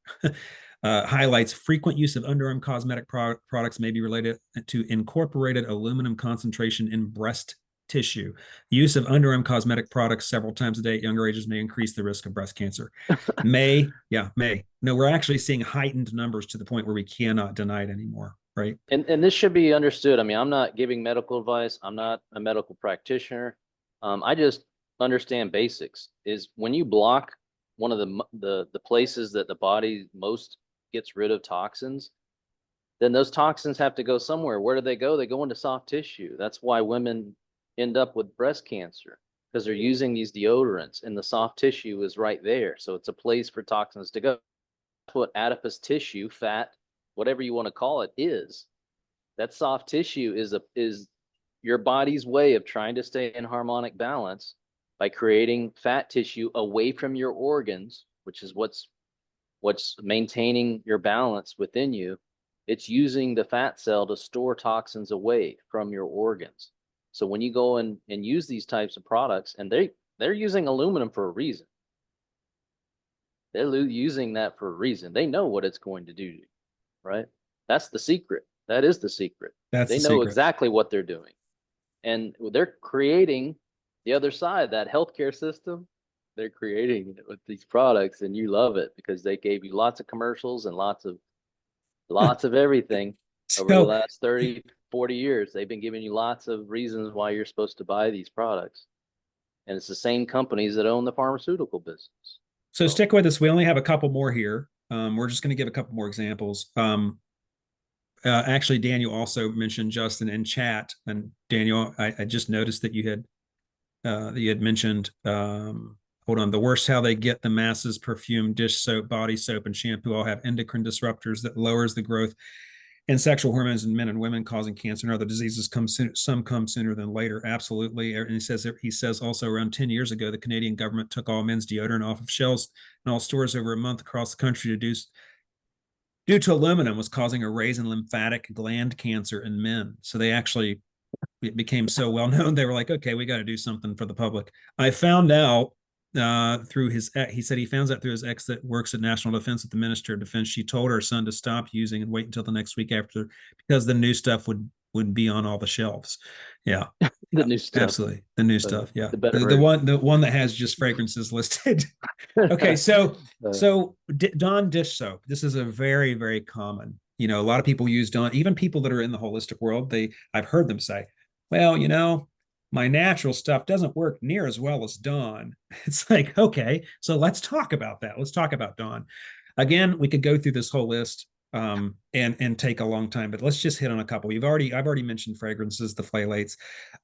Highlights frequent use of underarm cosmetic products may be related to incorporated aluminum concentration in breast tissue. Use of underarm cosmetic products several times a day at younger ages may increase the risk of breast cancer. May. No, we're actually seeing heightened numbers to the point where we cannot deny it anymore, right? And this should be understood. I mean, I'm not giving medical advice. I'm not a medical practitioner. I just understand basics. Is when you block one of the places that the body most gets rid of toxins, then those toxins have to go somewhere. Where do they go? They go into soft tissue. That's why women end up with breast cancer, because they're using these deodorants and the soft tissue is right there. So it's a place for toxins to go. That's what adipose tissue, fat, whatever you want to call it, is. That soft tissue is your body's way of trying to stay in harmonic balance by creating fat tissue away from your organs, which is what's maintaining your balance within you. It's using the fat cell to store toxins away from your organs. So when you go and use these types of products, and they're using aluminum for a reason. They're using that for a reason. They know what it's going to do to you, right? That's the secret. That is the secret. That's They the know secret. exactly what they're doing. And they're creating the other side, that healthcare system. They're creating it with these products, and you love it because they gave you lots of commercials and lots of everything over the So last 30, 40 years. They've been giving you lots of reasons why you're supposed to buy these products. And it's the same companies that own the pharmaceutical business. so stick with us. We only have a couple more here. We're just going to give a couple more examples. Actually, Daniel also mentioned Justin in chat, and Daniel, I just noticed that you had mentioned. Hold on, the worst how they get the masses: perfume, dish soap, body soap, and shampoo all have endocrine disruptors that lowers the growth and sexual hormones in men and women, causing cancer and other diseases. Some come sooner than later. Absolutely. And he says also around 10 years ago, the Canadian government took all men's deodorant off of shelves in all stores over a month across the country due to aluminum was causing a raise in lymphatic gland cancer in men. So it became so well known. They were like, okay, we got to do something for the public. I found out through he said he found out through his ex that works at National Defense at the Minister of Defense. She told her son to stop using and wait until the next week after, because the new stuff would be on all the shelves. Yeah, The new stuff, absolutely, the new stuff. Yeah, the better the one that has just fragrances listed. Okay, so uh, so Dawn dish soap. This is a very, very common. A lot of people use Dawn. Even people that are in the holistic world, I've heard them say, "Well, my natural stuff doesn't work near as well as Dawn." It's like, okay, so let's talk about that. Let's talk about Dawn. Again, we could go through this whole list and take a long time, but let's just hit on a couple. I've already mentioned fragrances, the phthalates.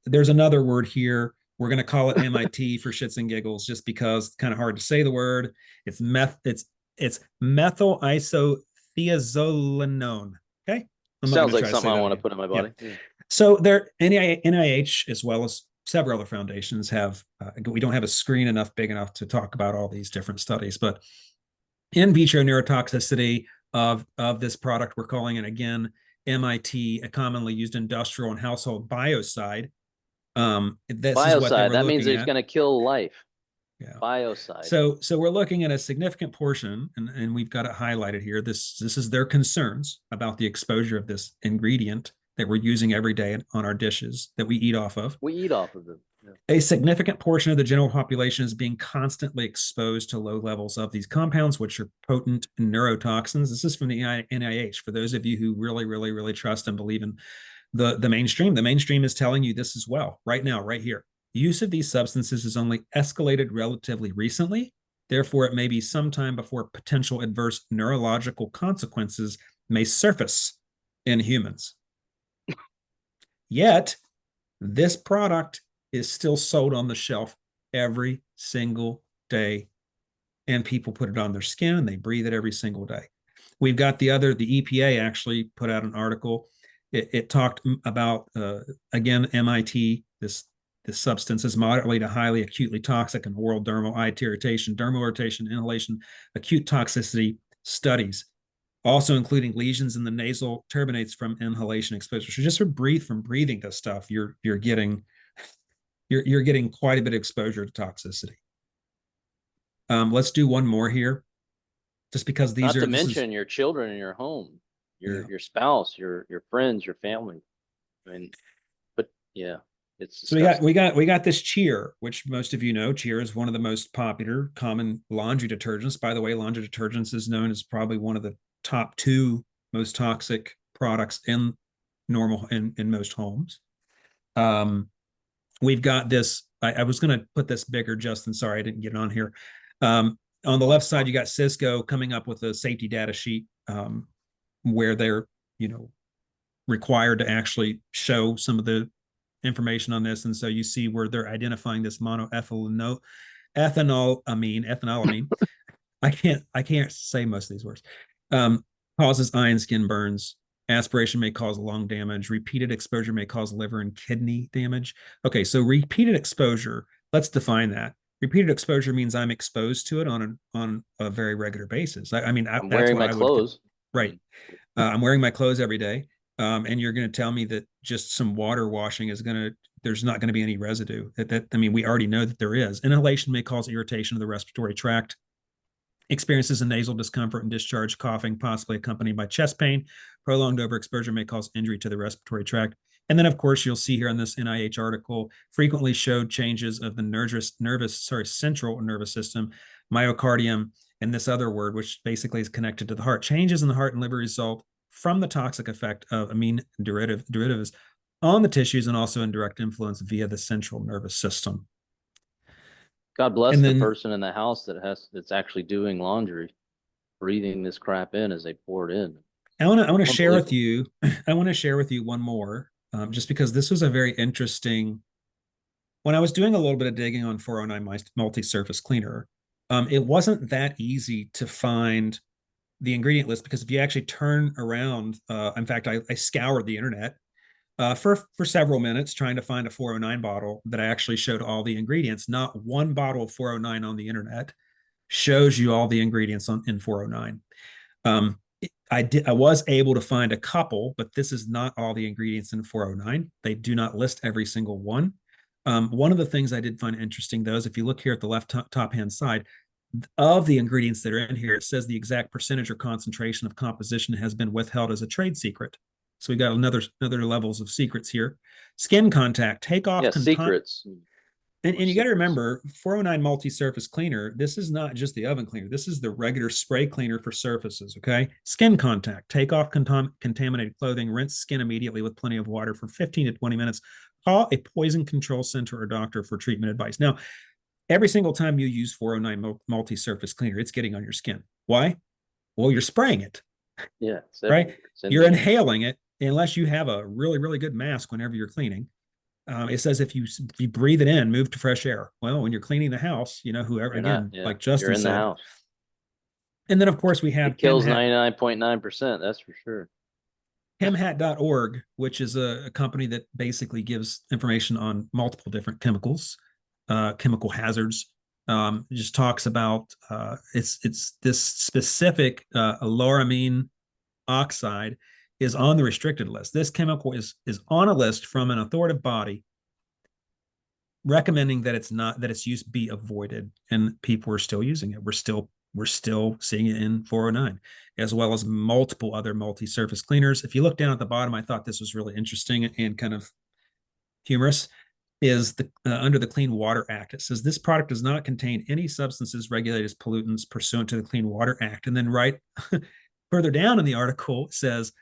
There's another word here. We're going to call it MIT for shits and giggles, just because it's kind of hard to say the word. It's methyl isothiazolinone. Okay, I'm not going sounds to like try to something say I that want to again. put in my Yeah. body. Yeah. So there, NIH as well as several other foundations have. We don't have a screen enough big enough to talk about all these different studies, but in vitro neurotoxicity of this product, we're calling it again MIT, a commonly used industrial and household biocide. This is what they Biocide, were that means looking it's at. going to kill life. Yeah. Biocide. So we're looking at a significant portion, and we've got it highlighted here. This is their concerns about the exposure of this ingredient that we're using every day on our dishes that we eat off of. We eat off of them. Yeah. A significant portion of the general population is being constantly exposed to low levels of these compounds, which are potent neurotoxins. This is from the NIH. For those of you who really, really, really trust and believe in the mainstream is telling you this as well, right now, right here. Use of these substances has only escalated relatively recently. Therefore, it may be some time before potential adverse neurological consequences may surface in humans. Yet, this product is still sold on the shelf every single day. And people put it on their skin and they breathe it every single day. We've got the EPA actually put out an article. It talked about, again, MIT, this substance is moderately to highly acutely toxic in oral, dermal, eye irritation, dermal irritation, inhalation, acute toxicity studies, also including lesions in the nasal turbinates from inhalation exposure. So just from breathing this stuff, you're getting quite a bit of exposure to toxicity. Let's do one more here, just because these Not are. to mention your children in your home, your spouse, your friends, your family. I mean, but yeah, it's So disgusting. we got this Cheer, which most of you know. Cheer is one of the most popular common laundry detergents. By the way, laundry detergents is known as probably one of the top two most toxic products in most homes. We've got this. I was going to put this bigger, Justin. Sorry, I didn't get it on here. On the left side, you got Cisco coming up with a safety data sheet where they're, required to actually show some of the information on this. And so you see where they're identifying this monoethylamine. I can't say most of these words. Causes eye and skin burns. Aspiration may cause lung damage. Repeated exposure may cause liver and kidney damage. Okay, so repeated exposure, let's define that. Repeated exposure means I'm exposed to it on a very regular basis. I'm that's wearing what my I would. clothes. Right. I'm wearing my clothes every day. And you're going to tell me that just some water washing is there's not going to be any residue. We already know that there is. Inhalation may cause irritation of the respiratory tract. Experiences a nasal discomfort and discharge, coughing, possibly accompanied by chest pain. Prolonged overexposure may cause injury to the respiratory tract. And then, of course, you'll see here in this NIH article, frequently showed changes of the central nervous system, myocardium, and this other word, which basically is connected to the heart. Changes in the heart and liver result from the toxic effect of amine derivatives on the tissues and also in direct influence via the central nervous system. God bless the person in the house that's actually doing laundry, breathing this crap in as they pour it in. I want to share with you. I want to share with you one more, just because this was a very interesting. When I was doing a little bit of digging on 409 multi-surface cleaner, it wasn't that easy to find the ingredient list, because if you actually turn around, in fact, I scoured the internet for several minutes trying to find a 409 bottle that I actually showed all the ingredients. Not one bottle of 409 on the internet shows you all the ingredients in 409. I was able to find a couple, but this is not all the ingredients in 409. They do not list every single one. One of the things I did find interesting, though, is if you look here at the left top hand side, of the ingredients that are in here, it says the exact percentage or concentration of composition has been withheld as a trade secret. So we got another levels of secrets here. Skin contact, take off. Yeah, secrets. And you got to remember, 409 multi-surface cleaner, this is not just the oven cleaner. This is the regular spray cleaner for surfaces, okay? Skin contact, take off contaminated clothing, rinse skin immediately with plenty of water for 15 to 20 minutes. Call a poison control center or doctor for treatment advice. Now, every single time you use 409 multi-surface cleaner, it's getting on your skin. Why? Well, you're spraying it. Yeah. Right? You're inhaling it unless you have a really, really good mask whenever you're cleaning. It says if you breathe it in, move to fresh air. Well, when you're cleaning the house, whoever, again, like Justin said. The house. And then, of course, we have it kills 99.9%. That's for sure. chemhat.org, which is a company that basically gives information on multiple different chemicals, chemical hazards. It just talks about it's this specific loramine oxide is on the restricted list. This chemical is on a list from an authoritative body recommending that its use be avoided, and people are still using it. We're still seeing it in 409, as well as multiple other multi-surface cleaners. If you look down at the bottom, I thought this was really interesting and kind of humorous. Is the under the Clean Water Act, it says this product does not contain any substances regulated as pollutants pursuant to the Clean Water Act. And then right further down in the article, it says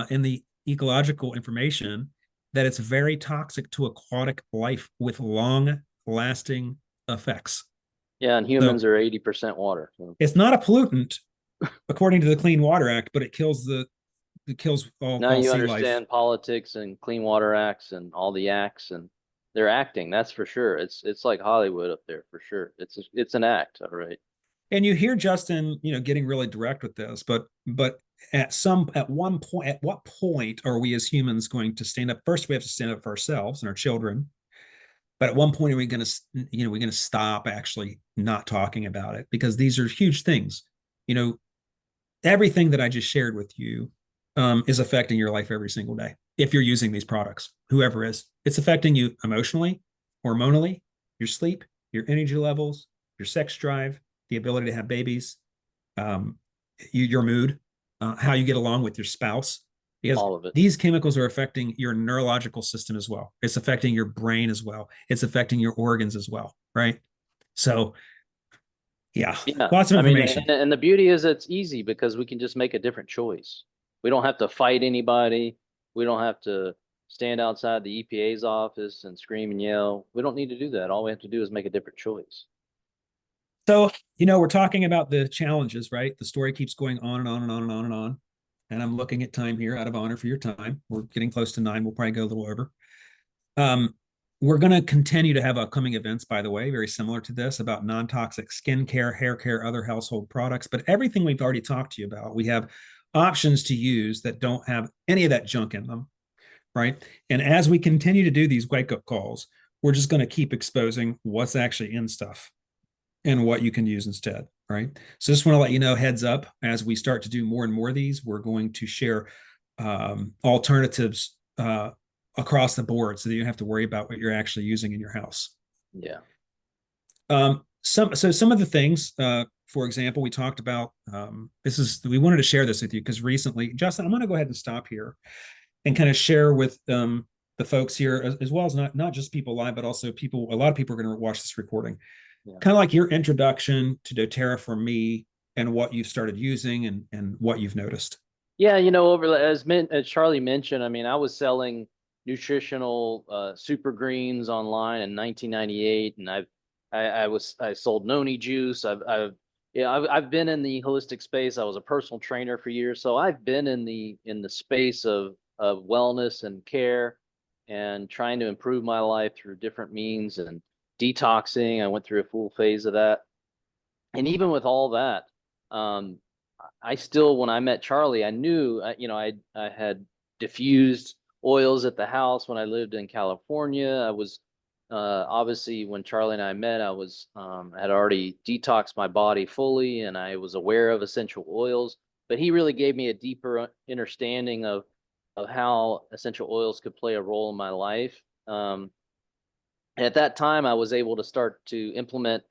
in the ecological information that it's very toxic to aquatic life with long-lasting effects. Yeah, and So humans are 80% water. So. it's not a pollutant according to the Clean Water Act, but it kills Now all you sea life. understand politics and Clean Water Acts and all the acts, and they're acting. That's for sure. It's like Hollywood up there for sure. It's an act, all right. And you hear Justin, getting really direct with this, but at what point are we as humans going to stand up? First, we have to stand up for ourselves and our children. But at one point, are we going to, we're going to stop actually not talking about it, because these are huge things. Everything that I just shared with you is affecting your life every single day. If you're using these products, whoever is, it's affecting you emotionally, hormonally, your sleep, your energy levels, your sex drive, the ability to have babies, your mood, how you get along with your spouse, because All of it. these chemicals are affecting your neurological system as well. It's affecting your brain as well. It's affecting your organs as well, right? So, yeah, Yeah. lots of I mean, information. and the beauty is it's easy because we can just make a different choice. We don't have to fight anybody. We don't have to stand outside the EPA's office and scream and yell. We don't need to do that. All we have to do is make a different choice. So, we're talking about the challenges, right? The story keeps going on and on and on and on and on. And I'm looking at time here out of honor for your time. We're getting close to 9. We'll probably go a little over. We're going to continue to have upcoming events, by the way, very similar to this, about non-toxic skin care, hair care, other household products. But everything we've already talked to you about, we have options to use that don't have any of that junk in them, right? And as we continue to do these wake-up calls, we're just going to keep exposing what's actually in stuff and what you can use instead, right? So just want to let you know, heads up, as we start to do more and more of these, we're going to share alternatives across the board, so that you don't have to worry about what you're actually using in your house. Yeah. Some of the things, for example, we talked about, we wanted to share this with you because recently, Justin, I'm going to go ahead and stop here and kind of share with the folks here, as well as not just people live, but also a lot of people are going to watch this recording. Yeah. Kind of like your introduction to doTERRA for me, and what you've started using and what you've noticed. Yeah, as Charlie mentioned, I mean, I was selling nutritional super greens online in 1998, and I sold noni juice. I've been in the holistic space. I was a personal trainer for years, so I've been in the space of wellness and care, and trying to improve my life through different means, and detoxing. I went through a full phase of that. And even with all that, I still, when I met Charlie, I knew, I had diffused oils at the house when I lived in California. I was, obviously when Charlie and I met, I was, had already detoxed my body fully, and I was aware of essential oils, but he really gave me a deeper understanding of how essential oils could play a role in my life. At that time, I was able to start to implement,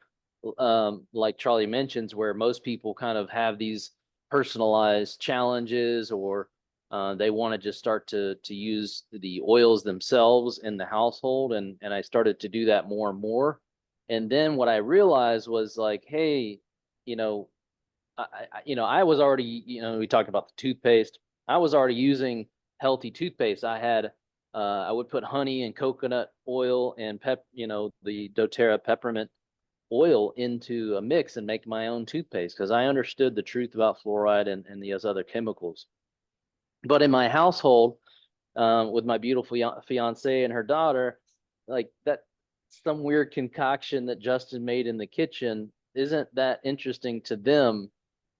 like Charlie mentions, where most people kind of have these personalized challenges, or they want to just start to use the oils themselves in the household. And I started to do that more and more. And then what I realized was like, hey, I was already, we talked about the toothpaste. I was already using healthy toothpaste. I would put honey and coconut oil and the doTERRA peppermint oil into a mix and make my own toothpaste, because I understood the truth about fluoride and these other chemicals. But in my household, with my beautiful fiance and her daughter, like that, some weird concoction that Justin made in the kitchen isn't that interesting to them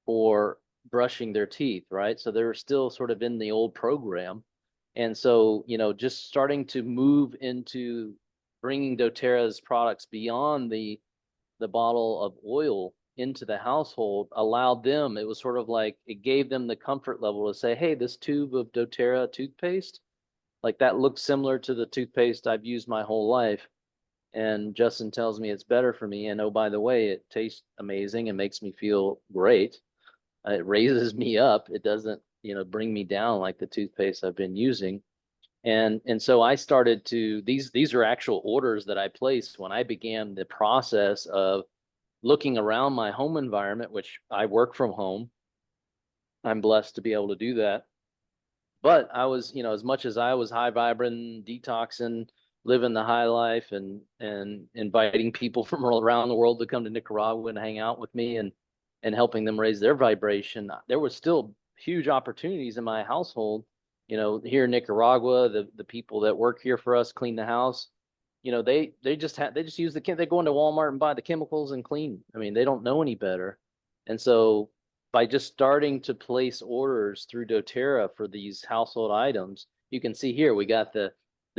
for brushing their teeth, right? So they were still sort of in the old program. And so, just starting to move into bringing doTERRA's products beyond the bottle of oil into the household allowed them, it was sort of like it gave them the comfort level to say, hey, this tube of doTERRA toothpaste, like that looks similar to the toothpaste I've used my whole life. And Justin tells me it's better for me. And oh, by the way, it tastes amazing and makes me feel great. It raises me up. It doesn't, bring me down like the toothpaste I've been using. And so I started to, these are actual orders that I placed when I began the process of looking around my home environment, which I work from home. I'm blessed to be able to do that. But I was, as much as I was high vibrant, detoxing, living the high life, and inviting people from around the world to come to Nicaragua and hang out with me, and helping them raise their vibration, there was still huge opportunities in my household. Here in Nicaragua, the people that work here for us clean the house. They just use they go into Walmart and buy the chemicals and clean. I mean, they don't know any better. And so by just starting to place orders through doTERRA for these household items, you can see here we got the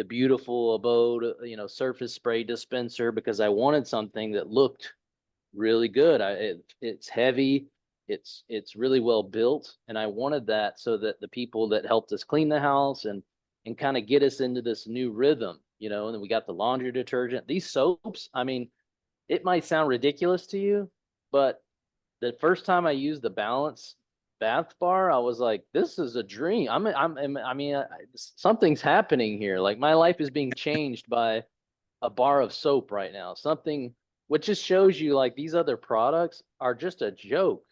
beautiful abode, surface spray dispenser, because I wanted something that looked really good. It's heavy, it's really well built, and I wanted that so that the people that helped us clean the house and kind of get us into this new rhythm, and then we got the laundry detergent, these soaps. I mean, it might sound ridiculous to you, but the first time I used the Balance bath bar, I was like, this is a dream. I mean, something's happening here. Like my life is being changed by a bar of soap right now. Something which just shows you like these other products are just a joke.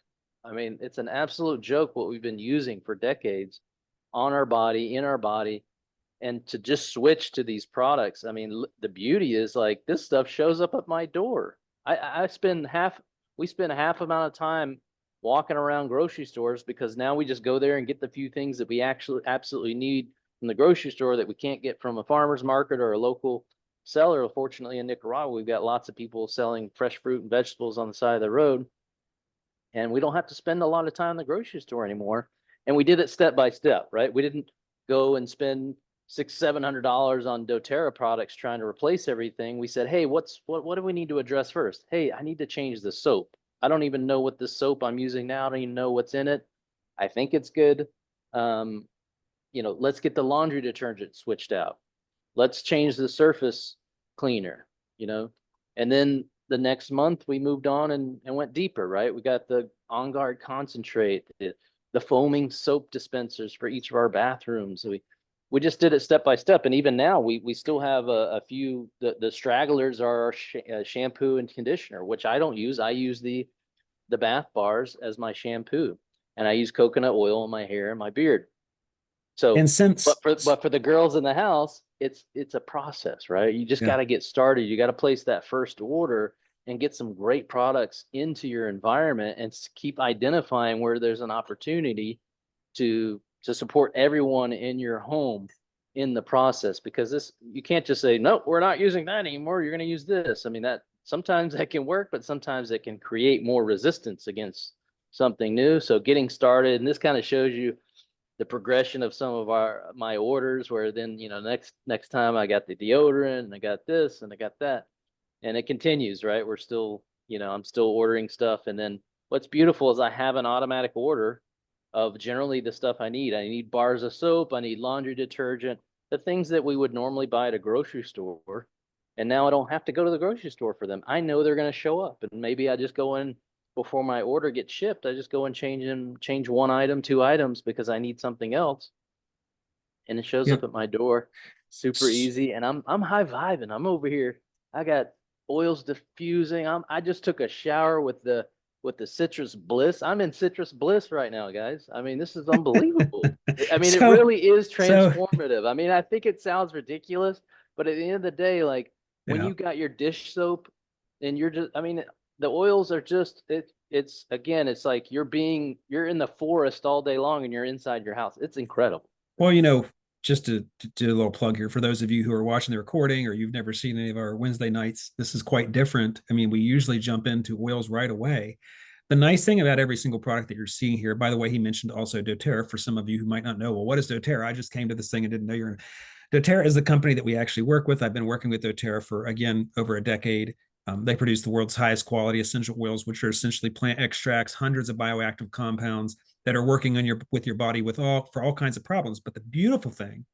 I mean, it's an absolute joke what we've been using for decades on our body, in our body, and to just switch to these products. I mean, the beauty is like this stuff shows up at my door. I spend half we spend half amount of time walking around grocery stores because now we just go there and get the few things that we actually absolutely need from the grocery store that we can't get from a farmer's market or a local seller. Fortunately, in Nicaragua, we've got lots of people selling fresh fruit and vegetables on the side of the road, and we don't have to spend a lot of time in the grocery store anymore. And we did it step by step, right? We didn't go and spend $600-700 on doTERRA products trying to replace everything. We said, hey, what do we need to address first? Hey, I need to change the soap. I don't even know what this soap I'm using now. I don't even know what's in it. I think it's good. Let's get the laundry detergent switched out. Let's change the surface cleaner, and then the next month we moved on and went deeper, right? We got the On Guard concentrate, the foaming soap dispensers for each of our bathrooms. We just did it step by step. And even now we still have a few, the stragglers are our shampoo and conditioner, which I don't use. I use the bath bars as my shampoo, and I use coconut oil in my hair and my beard. So, And since but for the girls in the house, it's a process, right? You just yeah, got to get started. You got to place that first order and get some great products into your environment and keep identifying where there's an opportunity to support everyone in your home in the process, because this, you can't just say, no, we're not using that anymore. You're going to use this. I mean, that sometimes that can work, but sometimes it can create more resistance against something new. So getting started, and this kind of shows you the progression of some of my orders, where then, next time I got the deodorant and I got this and I got that, and it continues, right? We're still, I'm still ordering stuff. And then what's beautiful is I have an automatic order of generally the stuff I need. I need bars of soap, I need laundry detergent, the things that we would normally buy at a grocery store. And now I don't have to go to the grocery store for them. I know they're going to show up, and maybe I just go in before my order gets shipped. I just go and change one item, two items, because I need something else, and it shows yeah. up at my door. Super easy, and I'm high vibing. I'm over here. I got oils diffusing. I just took a shower with the citrus bliss. I'm in citrus bliss right now, guys. I mean, this is unbelievable. I mean, it so really is so transformative. I mean, I think it sounds ridiculous, but at the end of the day, like when yeah. you got your dish soap and you're just, I mean, the oils are just, it's again, it's like you're in the forest all day long and you're inside your house. It's incredible. Well, just to do a little plug here for those of you who are watching the recording or you've never seen any of our Wednesday nights, this is quite different. I mean, we usually jump into oils right away, The nice thing about every single product that you're seeing here, by the way, he mentioned also doTERRA. For some of you who might not know, well, what is doTERRA? I just came to this thing and didn't know you're in. doTERRA is the company that we actually work with. I've been working with doTERRA for, again, over a decade. They produce the world's highest quality essential oils, which are essentially plant extracts, hundreds of bioactive compounds that are working on with your body for all kinds of problems. But the beautiful thing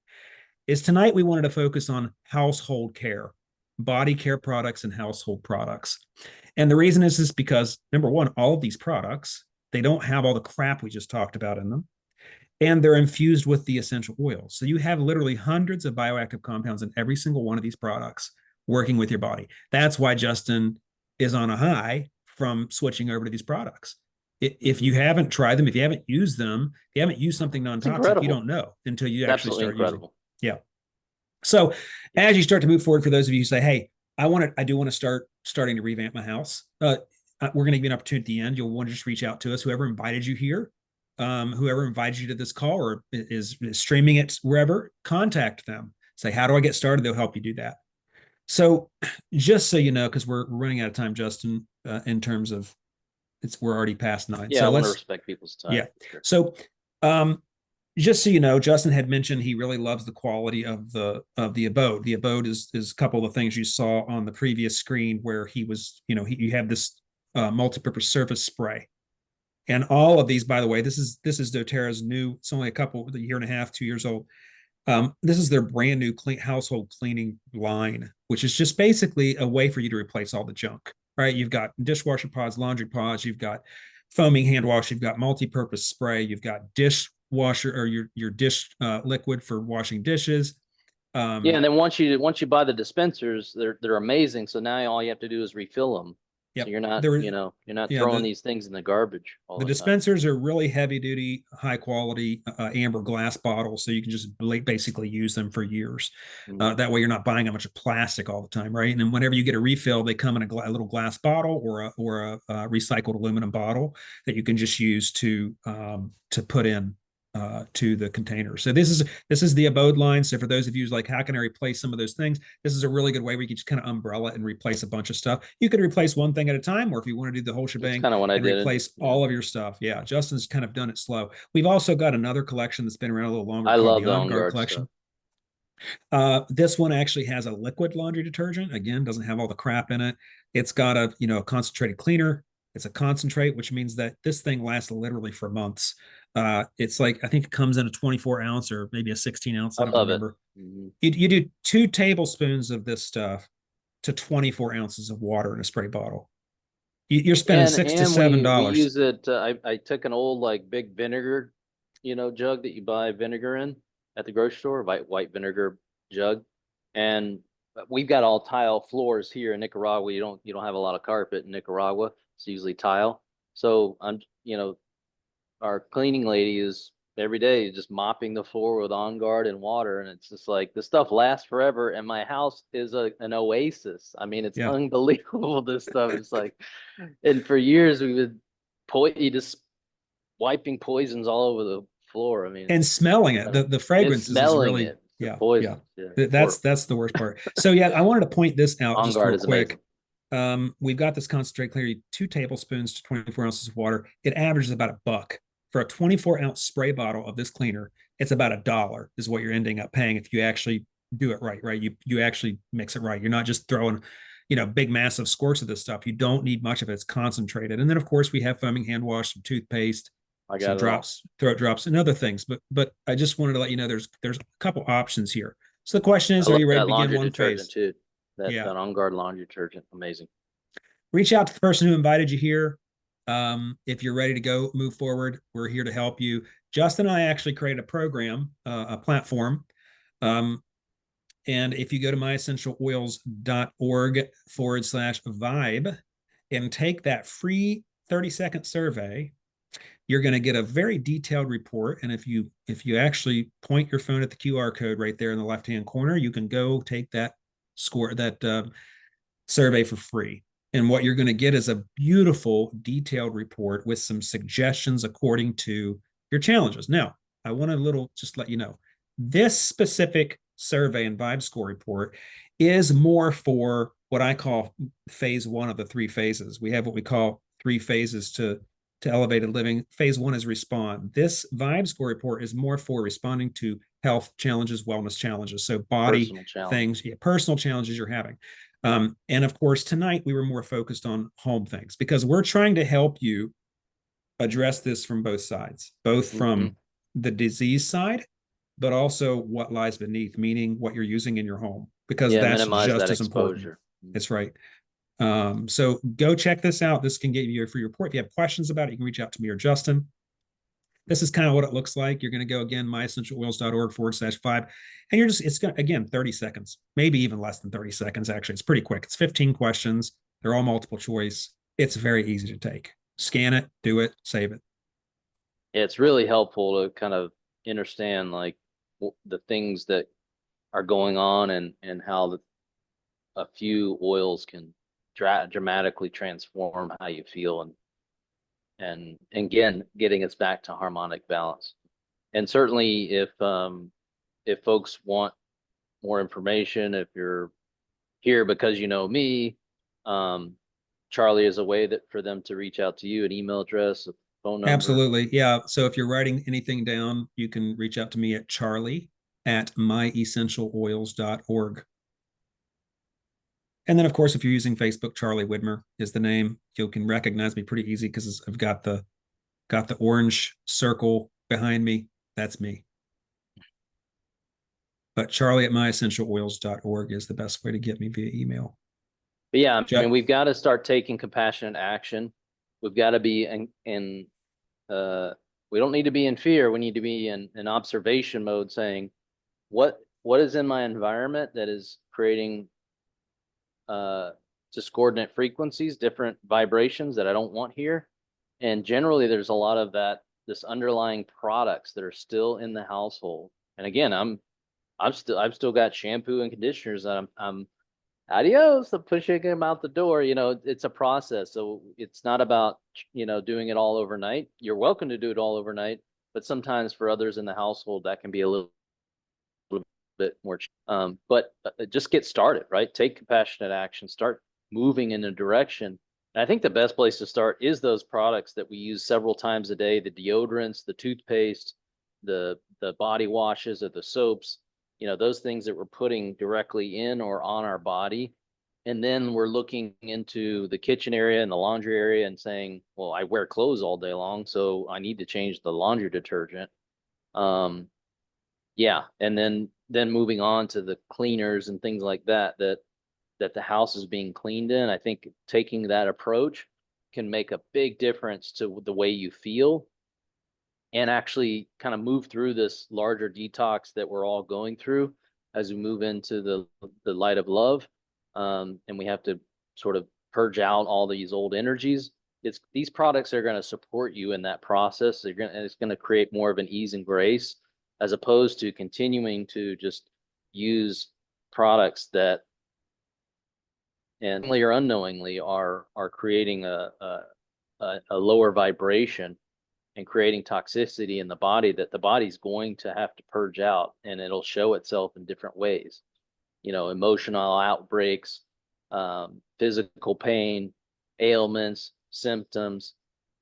is tonight we wanted to focus on household care, body care products and household products. And the reason is because, number one, all of these products, they don't have all the crap we just talked about in them, and they're infused with the essential oils. So you have literally hundreds of bioactive compounds in every single one of these products working with your body. That's why Justin is on a high from switching over to these products. If you haven't tried them, if you haven't used them, if you haven't used something non-toxic, you don't know until you actually start using it. Yeah. So as you start to move forward, for those of you who say, hey, I do want to starting to revamp my house. We're going to give you an opportunity at the end. You'll want to just reach out to us, whoever invited you here, whoever invited you to this call or is streaming it wherever, contact them. Say, how do I get started? They'll help you do that. So just so you know, because we're running out of time, Justin, in terms of we're already past 9. Yeah, so I want to respect people's time. Yeah. Sure. So just so you know, Justin had mentioned he really loves the quality of the abode. The abode is a couple of the things you saw on the previous screen where he was, you have this multi-purpose surface spray. And all of these, by the way, this is doTERRA's new. It's only a year and a half, 2 years old. This is their brand new household cleaning line, which is just basically a way for you to replace all the junk, right? You've got dishwasher pods, laundry pods, you've got foaming hand wash, you've got multi-purpose spray, you've got dishwasher or your dish liquid for washing dishes. Yeah, and then once you buy the dispensers, they're amazing. So now all you have to do is refill them. Yep. So you're not throwing these things in the garbage all the time. Dispensers are really heavy duty, high quality amber glass bottles, so you can just basically use them for years. That way, you're not buying a bunch of plastic all the time, right? And then whenever you get a refill, they come in a little glass bottle or a recycled aluminum bottle that you can just use to put in to the container. So this is the abode line. So for those of you who's like, how can I replace some of those things? This is a really good way where you can just kind of umbrella and replace a bunch of stuff. You could replace one thing at a time, or if you want to do the whole shebang, kind of what I did. Replace all of your stuff. Yeah, Justin's kind of done it slow. We've also got another collection that's been around a little longer. I love the On Guard collection. This one actually has a liquid laundry detergent. Again, doesn't have all the crap in it. It's got a concentrated cleaner. It's a concentrate, which means that this thing lasts literally for months. It's like, I think it comes in a 24 ounce or maybe a 16 ounce. I don't remember. You do 2 tablespoons of this stuff to 24 ounces of water in a spray bottle. You're spending $6 to $7. We use it. I took an old big vinegar, jug that you buy vinegar in at the grocery store, white vinegar jug, and we've got all tile floors here in Nicaragua. You don't have a lot of carpet in Nicaragua. It's usually tile. So our cleaning lady is every day just mopping the floor with On Guard and water, and it's just like this stuff lasts forever. And my house is an oasis. I mean, it's unbelievable. This stuff is like, and for years we've been just wiping poisons all over the floor. I mean, and smelling it. The fragrance is really it. Yeah. That's the worst part. So I wanted to point this out just real quick. We've got this concentrate clear, 2 tablespoons to 24 ounces of water. It averages about $1 for a 24 ounce spray bottle of this cleaner. It's about $1 is what you're ending up paying if you actually do it right. You actually mix it right. You're not just throwing, big massive squirts of this stuff. You don't need much of it. It's concentrated. And then of course we have foaming hand wash, some toothpaste, some drops, throat drops, and other things. But I just wanted to let you know there's a couple options here. So the question is, are you ready to begin one phase? Too. That On Guard laundry detergent, amazing. Reach out to the person who invited you here. If you're ready to move forward, we're here to help you. Justin and I actually created a program, a platform. And if you go to myessentialoils.org/vibe and take that free 30-second survey, you're going to get a very detailed report. And if you actually point your phone at the QR code right there in the left-hand corner, you can go take that survey for free. And what you're going to get is a beautiful, detailed report with some suggestions according to your challenges. Now, I want to just let you know, this specific survey and vibe score report is more for what I call phase 1 of the 3 phases. We have what we call three phases to elevated living. Phase one is respond. This vibe score report is more for responding to health challenges, wellness challenges. So body Personal challenge. things, yeah, personal challenges you're having. And of course, tonight we were more focused on home things because we're trying to help you address this from both sides, both from the disease side, but also what lies beneath, meaning what you're using in your home, because Yeah, that's minimize just that as important. exposure. That's right. So go check this out. This can get you a free report. If you have questions about it, you can reach out to me or Justin. This is kind of what it looks like. You're going to go again, myessentialoils.org/5. And it's going to, again, 30 seconds, maybe even less than 30 seconds. Actually, it's pretty quick. It's 15 questions. They're all multiple choice. It's very easy to take. Scan it, do it, save it. Yeah, it's really helpful to kind of understand like the things that are going on and how a few oils can dramatically transform how you feel and again getting us back to harmonic balance. And certainly if folks want more information, if you're here because you know me, Charlie is a way that for them to reach out to you, an email address, a phone number. Absolutely. Yeah. So if you're writing anything down, you can reach out to me at charlie@myessentialoils.org. And then, of course, if you're using Facebook, Charlie Widmer is the name. You can recognize me pretty easy because I've got the orange circle behind me. That's me. But charlie@myessentialoils.org is the best way to get me via email. But yeah, I mean, we've got to start taking compassionate action. We've got to be we don't need to be in fear. We need to be in observation mode, saying what is in my environment that is creating discordant frequencies, different vibrations that I don't want here. And generally there's a lot of this underlying products that are still in the household. And again, I've still got shampoo and conditioners that I'm adios, I'm pushing them out the door. It's a process. So it's not about, doing it all overnight. You're welcome to do it all overnight, but sometimes for others in the household, that can be a little bit more. But just get started, right? Take compassionate action, start moving in a direction. And I think the best place to start is those products that we use several times a day, the deodorants, the toothpaste, the body washes or the soaps, those things that we're putting directly in or on our body. And then we're looking into the kitchen area and the laundry area and saying, well, I wear clothes all day long, so I need to change the laundry detergent. Yeah. And then moving on to the cleaners and things like that the house is being cleaned in. I think taking that approach can make a big difference to the way you feel and actually kind of move through this larger detox that we're all going through as we move into the light of love. And we have to sort of purge out all these old energies. These products are going to support you in that process. And it's going to create more of an ease and grace as opposed to continuing to just use products that and or unknowingly are creating a lower vibration and creating toxicity in the body that the body's going to have to purge out, and it'll show itself in different ways. Emotional outbreaks, physical pain, ailments, symptoms,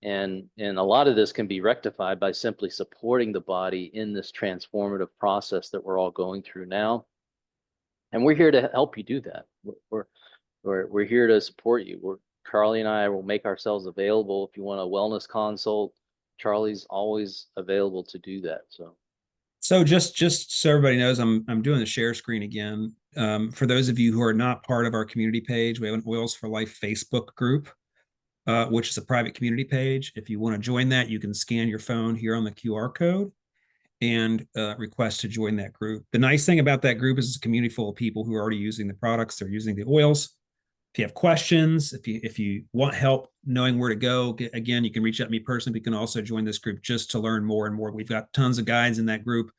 and a lot of this can be rectified by simply supporting the body in this transformative process that we're all going through now. And we're here to help you do that. We're here to support you. Charlie and I will make ourselves available if you want a wellness consult. Charlie's always available to do that. So just so everybody knows, I'm doing the share screen again. For those of you who are not part of our community page, we have an Oils for Life Facebook group, which is a private community page. If you want to join that, you can scan your phone here on the QR code and request to join that group. The nice thing about that group is it's a community full of people who are already using the products. They're using the oils. If you have questions, if you want help knowing where to go, again, you can reach out to me personally. But you can also join this group just to learn more and more. We've got tons of guides in that group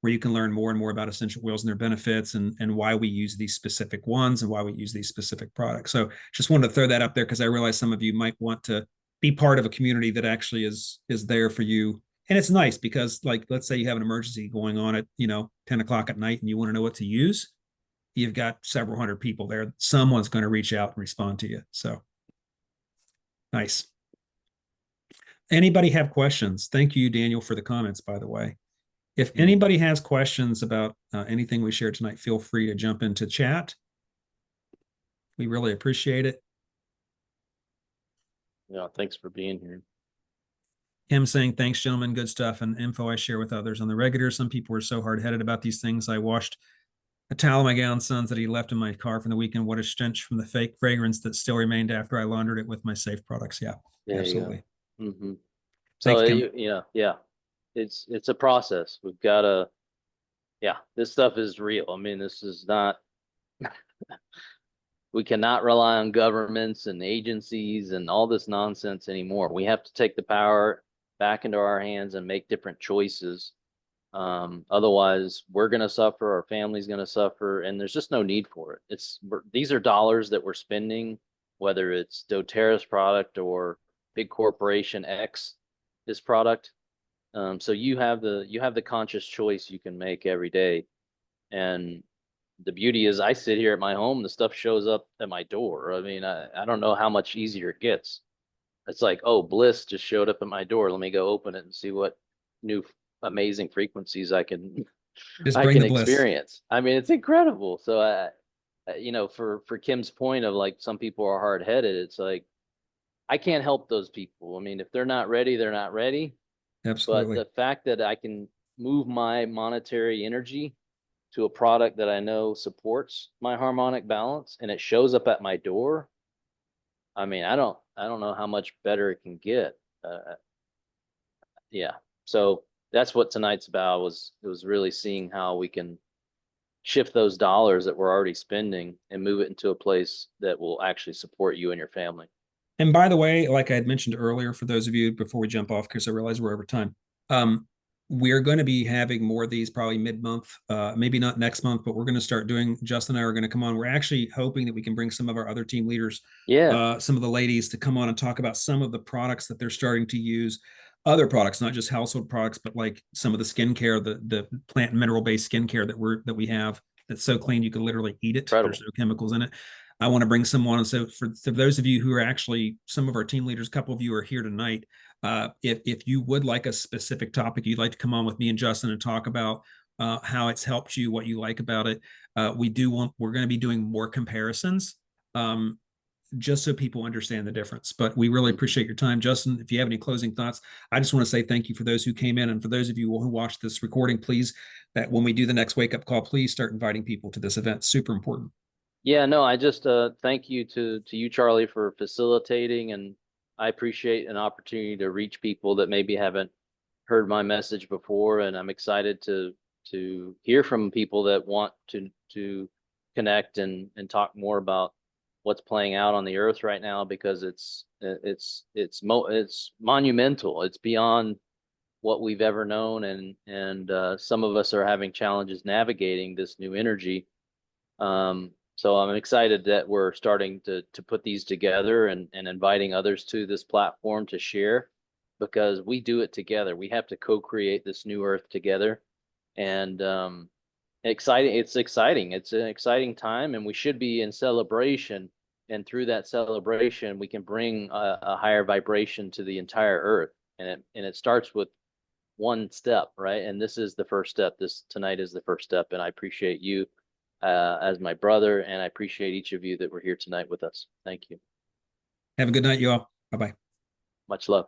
where you can learn more and more about essential oils and their benefits and why we use these specific ones and why we use these specific products. So just wanted to throw that up there because I realize some of you might want to be part of a community that actually is there for you. And it's nice because, like, let's say you have an emergency going on at 10 o'clock at night and you want to know what to use. You've got several hundred people there. Someone's going to reach out and respond to you. So nice. Anybody have questions? Thank you, Daniel, for the comments, by the way. If Mm. anybody has questions about anything we shared tonight, feel free to jump into chat. We really appreciate it. Yeah, thanks for being here. Him saying, thanks, gentlemen, good stuff and info I share with others on the regular. Some people were so hard-headed about these things. I washed a towel on my gown sons that he left in my car from the weekend. What a stench from the fake fragrance that still remained after I laundered it with my safe products. Yeah, There you absolutely. go. Hmm. Thank So you, Kim. yeah, it's a process. We've got to, yeah, this stuff is real. I mean, this is not, we cannot rely on governments and agencies and all this nonsense anymore. We have to take the power back into our hands and make different choices. Otherwise, we're going to suffer, our family's going to suffer, and there's just no need for it. These are dollars that we're spending, whether it's doTERRA's product or big corporation X, this product. So you have the conscious choice you can make every day. And the beauty is I sit here at my home, the stuff shows up at my door. I mean, I don't know how much easier it gets. It's like, oh, Bliss just showed up at my door. Let me go open it and see what new amazing frequencies I can Just I bring can the bliss. experience. I mean, it's incredible. So for Kim's point of like some people are hard headed, it's like I can't help those people. I mean, if they're not ready, they're not ready. But Absolutely. the fact that I can move my monetary energy to a product that I know supports my harmonic balance and it shows up at my door, I mean, I don't know how much better it can get. Yeah. So that's what tonight's about was it was really seeing how we can shift those dollars that we're already spending and move it into a place that will actually support you and your family. And by the way, like I had mentioned earlier, for those of you before we jump off, because I realize we're over time, we're going to be having more of these probably mid-month, maybe not next month, but we're going to start doing. Justin and I are going to come on. We're actually hoping that we can bring some of our other team leaders, Yeah, some of the ladies, to come on and talk about some of the products that they're starting to use. Other products, not just household products, but like some of the skincare, the plant and mineral based skincare that we have that's so clean you can literally eat it. There's incredible. no chemicals in it. I want to bring someone. And so for those of you who are actually some of our team leaders, a couple of you are here tonight. If you would like a specific topic, you'd like to come on with me and Justin and talk about how it's helped you, what you like about it. We're going to be doing more comparisons. Just so people understand the difference. But we really Mhm. appreciate your time. Justin, if you have any closing thoughts, I just want to say thank you for those who came in. And for those of you who watched this recording, please, that when we do the next wake up call, please start inviting people to this event. Super important. Yeah, no, I just thank you to you, Charlie, for facilitating, and I appreciate an opportunity to reach people that maybe haven't heard my message before, and I'm excited to hear from people that want to connect and talk more about what's playing out on the earth right now because it's monumental. It's beyond what we've ever known, and some of us are having challenges navigating this new energy. So I'm excited that we're starting to put these together and inviting others to this platform to share because we do it together. We have to co-create this new earth together. And exciting, it's exciting. It's an exciting time and we should be in celebration. And through that celebration, we can bring a higher vibration to the entire earth. And it starts with one step, right? And this is the first step. This tonight is the first step. And I appreciate you as my brother, and I appreciate each of you that were here tonight with us. Thank you. Have a good night, you all. Bye bye. Much love.